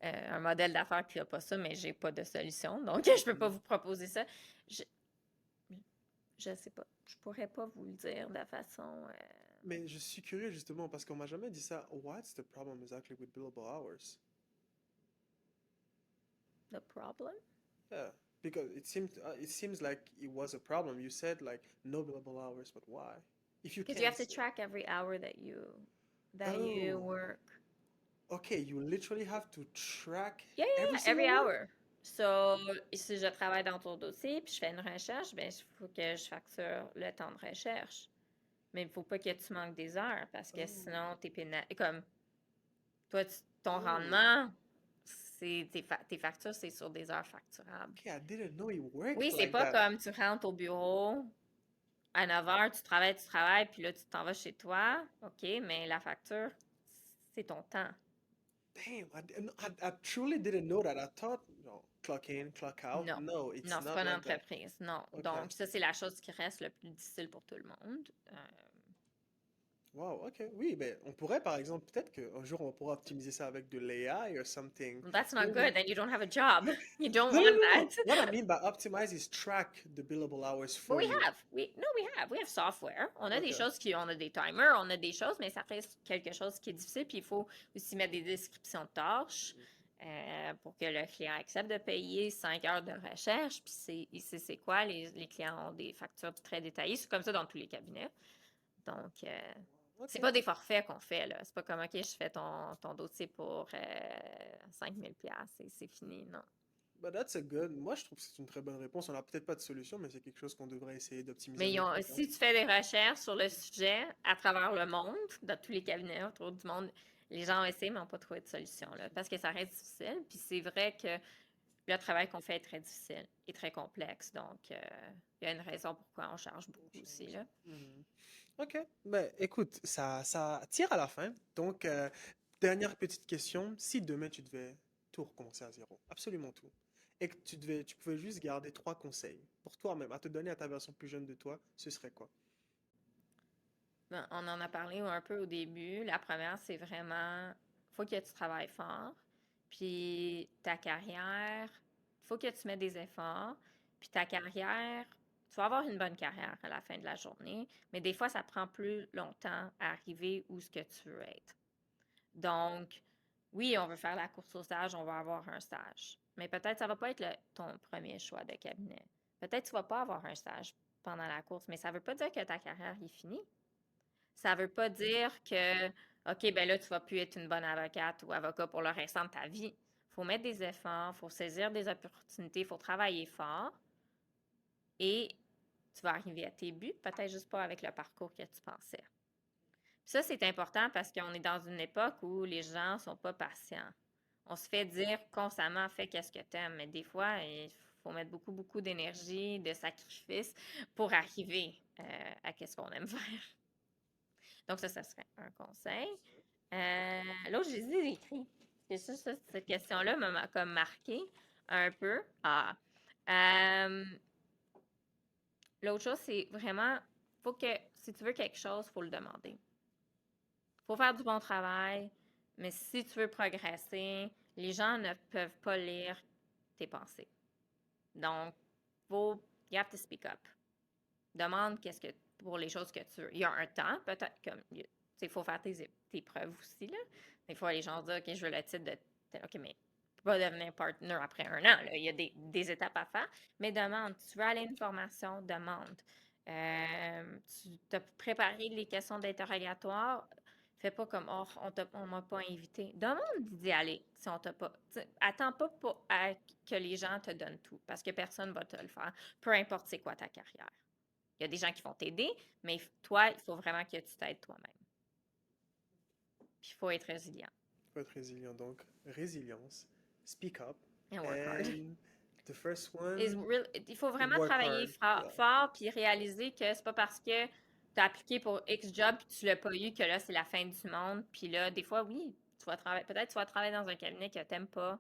[SPEAKER 2] Un modèle d'affaires qui n'a pas ça, mais j'ai pas de solution. Donc, je peux pas
[SPEAKER 1] Mhm.
[SPEAKER 2] vous proposer ça. Je, je sais pas. Je pourrais pas vous le dire de façon.
[SPEAKER 1] Mais je suis curieux justement parce qu'on m'a jamais dit ça. What's the problem exactly with billable hours?
[SPEAKER 2] The problem?
[SPEAKER 1] Yeah, because it seems like it was a problem. You said like no billable hours, but why? If you
[SPEAKER 2] Because you
[SPEAKER 1] can't
[SPEAKER 2] have to
[SPEAKER 1] say,
[SPEAKER 2] track every hour that you
[SPEAKER 1] oh,
[SPEAKER 2] work.
[SPEAKER 1] okay, you literally have to track
[SPEAKER 2] Yeah,
[SPEAKER 1] every
[SPEAKER 2] yeah, yeah, every
[SPEAKER 1] single one?
[SPEAKER 2] hour. So, si je travaille dans ton dossier puis je fais une recherche, ben, il faut que je facture le temps de recherche. Mais il faut pas que tu manques des heures parce que
[SPEAKER 1] Oh,
[SPEAKER 2] sinon, t'es pénalisé. Comme toi, ton
[SPEAKER 1] oh,
[SPEAKER 2] rendement, tes factures, c'est sur des heures facturables.
[SPEAKER 1] okay, I didn't know it
[SPEAKER 2] Oui,
[SPEAKER 1] worked
[SPEAKER 2] c'est
[SPEAKER 1] like
[SPEAKER 2] pas
[SPEAKER 1] that.
[SPEAKER 2] comme tu rentres au bureau à 9 heures, tu travailles, puis là, tu t'en vas chez toi. OK, mais la facture, c'est ton temps.
[SPEAKER 1] Damn, I truly didn't know that. I thought, clock in, clock out.
[SPEAKER 2] Non.
[SPEAKER 1] No, it's
[SPEAKER 2] Non, c'est
[SPEAKER 1] not
[SPEAKER 2] pas une
[SPEAKER 1] like that.
[SPEAKER 2] entreprise. Non.
[SPEAKER 1] Okay.
[SPEAKER 2] Donc, ça, c'est la chose qui reste le plus difficile pour tout le monde.
[SPEAKER 1] Wow, ok. Oui, ben, on pourrait par exemple, peut-être qu'un jour on pourra optimiser ça avec de l'AI or something.
[SPEAKER 2] Well, that's not
[SPEAKER 1] Ou-
[SPEAKER 2] good. Then you don't have a job. You don't
[SPEAKER 1] No, no,
[SPEAKER 2] want
[SPEAKER 1] no,
[SPEAKER 2] that.
[SPEAKER 1] no. What I mean by optimize is track the billable hours
[SPEAKER 2] But
[SPEAKER 1] for you.
[SPEAKER 2] we have software. On a des
[SPEAKER 1] Okay.
[SPEAKER 2] choses on a des timers, on a des choses, mais ça reste quelque chose qui est difficile. Puis il faut aussi mettre des descriptions de tâches pour que le client accepte de payer 5 heures de recherche. Puis il sait c'est quoi. Les clients ont des factures très détaillées. C'est comme ça dans tous les cabinets. Donc, c'est
[SPEAKER 1] Okay.
[SPEAKER 2] pas des forfaits qu'on fait, là. C'est pas comme, OK, je fais ton dossier pour 5 000 $, et c'est fini, non.
[SPEAKER 1] But that's a good. Moi, je trouve que c'est une très bonne réponse. On n'a peut-être pas de solution, mais c'est quelque chose qu'on devrait essayer d'optimiser
[SPEAKER 2] Mais
[SPEAKER 1] de notre part.
[SPEAKER 2] si tu fais des recherches sur le sujet à travers le monde, dans tous les cabinets autour du monde, les gens ont essayé, mais n'ont pas trouvé de solution, là, parce que ça reste difficile. Puis c'est vrai que le travail qu'on fait est très difficile et très complexe. Donc, il y a une raison pourquoi on charge
[SPEAKER 1] On
[SPEAKER 2] beaucoup aussi,
[SPEAKER 1] change.
[SPEAKER 2] là.
[SPEAKER 1] Mhm. Ok. Ben, écoute, ça tire à la fin. Donc, dernière petite question. Si demain tu devais tout recommencer à zéro, absolument tout, et que tu pouvais juste garder trois conseils pour toi-même à te donner à ta version plus jeune de toi, ce serait quoi?
[SPEAKER 2] Ben, on en a parlé un peu au début. La première, c'est vraiment, faut que tu travailles fort. Puis ta carrière, faut que tu mettes des efforts. Puis ta carrière, tu vas avoir une bonne carrière à la fin de la journée, mais des fois, ça prend plus longtemps à arriver où ce que tu veux être. Donc, oui, on veut faire la course au stage, on va avoir un stage. Mais peut-être ça va pas être ton premier choix de cabinet. Peut-être que tu vas pas avoir un stage pendant la course, mais ça veut pas dire que ta carrière est finie. Ça veut pas dire que, OK, ben là, tu vas plus être une bonne avocate ou avocat pour le restant de ta vie. Il faut mettre des efforts, il faut saisir des opportunités, il faut travailler fort et tu vas arriver à tes buts, peut-être juste pas avec le parcours que tu pensais. Puis ça, c'est important parce qu'on est dans une époque où les gens sont pas patients. On se fait dire constamment, fais qu'est-ce que tu aimes, mais des fois, il faut mettre beaucoup, beaucoup d'énergie, de sacrifice pour arriver à qu'est-ce qu'on aime faire. Donc, ça serait un conseil. L'autre, je les ai écrits. C'est juste ça, cette question-là m'a comme marqué un peu. Ah. Euh, L'autre chose, c'est vraiment, faut que, si tu veux quelque chose, il faut le demander. Il faut faire du bon travail, mais si tu veux progresser, les gens ne peuvent pas lire tes pensées. Donc, you have to speak up. Demande qu'est-ce que pour les choses que tu veux. Il y a un temps, peut-être comme il faut faire tes preuves aussi. Là. Des fois, les gens disent OK, je veux le titre de OK, mais pas devenir partner après un an, là. Il y a des étapes à faire, mais demande. Tu veux aller à une formation, demande. Tu t'as préparé les questions d'interrogatoire, fais pas comme oh, on m'a pas invité. Demande d'y aller si on t'a pas. Attends pas que les gens te donnent tout, parce que personne va te le faire, peu importe c'est quoi ta carrière. Il y a des gens qui vont t'aider, mais toi, il faut vraiment que tu t'aides toi-même. Puis il faut être résilient
[SPEAKER 1] Faut être résilient, donc résilience, speak up,
[SPEAKER 2] and work hard.
[SPEAKER 1] and the first one,
[SPEAKER 2] Il faut vraiment
[SPEAKER 1] work
[SPEAKER 2] travailler
[SPEAKER 1] hard. Yeah.
[SPEAKER 2] fort puis réaliser que c'est pas parce que tu as appliqué pour X job puis tu l'as pas eu que là, c'est la fin du monde. Puis là, des fois, oui, peut-être tu vas travailler dans un cabinet que tu n'aimes pas,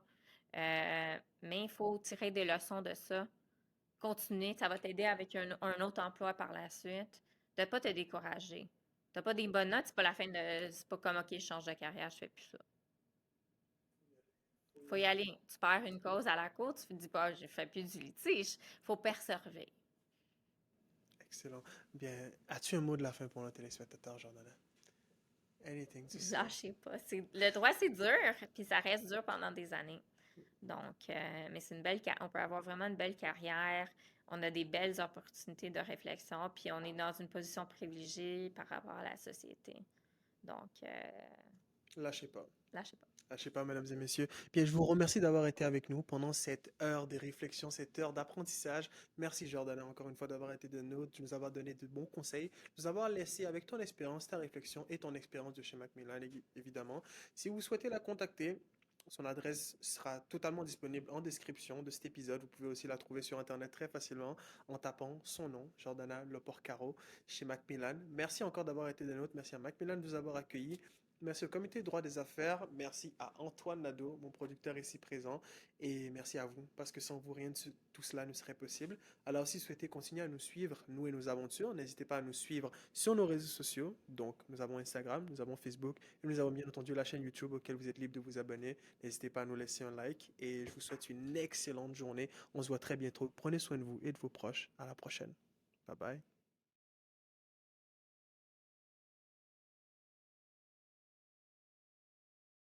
[SPEAKER 2] mais il faut tirer des leçons de ça. Continuer, ça va t'aider avec un autre emploi par la suite. De ne pas te décourager. Tu n'as pas des bonnes notes, c'est pas la fin de. C'est pas comme OK, je change de carrière, je fais plus ça. Faut y aller. Tu perds une cause à la cour, tu te dis pas, je fais plus du litige. Faut persévérer.
[SPEAKER 1] Excellent. Bien, as-tu un mot de la fin pour nos téléspectateurs, Jordana? Anything to say?
[SPEAKER 2] Lâchez pas. Le droit, c'est dur, puis ça reste dur pendant des années. Donc, mais c'est une on peut avoir vraiment une belle carrière. On a des belles opportunités de réflexion, puis on est dans une position privilégiée par rapport à la société. Donc,
[SPEAKER 1] Lâchez pas.
[SPEAKER 2] lâchez pas.
[SPEAKER 1] Lâchez pas, mesdames et messieurs. Bien, je vous remercie d'avoir été avec nous pendant cette heure de réflexion, cette heure d'apprentissage. Merci, Jordana, encore une fois, d'avoir été de nous, de nous avoir donné de bons conseils, de nous avoir laissé avec ton expérience, ta réflexion et ton expérience de chez Macmillan, évidemment. Si vous souhaitez la contacter, son adresse sera totalement disponible en description de cet épisode. Vous pouvez aussi la trouver sur Internet très facilement en tapant son nom, Jordana Loporcaro, chez Macmillan. Merci encore d'avoir été de nôtres. Merci à Macmillan de vous avoir accueillis. Merci au comité de droit des affaires. Merci à Antoine Nadeau, mon producteur ici présent. Et merci à vous, parce que sans vous, rien de tout cela ne serait possible. Alors, si vous souhaitez continuer à nous suivre, nous et nos aventures, n'hésitez pas à nous suivre sur nos réseaux sociaux. Donc, nous avons Instagram, nous avons Facebook, et nous avons bien entendu la chaîne YouTube auquel vous êtes libre de vous abonner. N'hésitez pas à nous laisser un like. Et je vous souhaite une excellente journée. On se voit très bientôt. Prenez soin de vous et de vos proches. À la prochaine. Bye bye.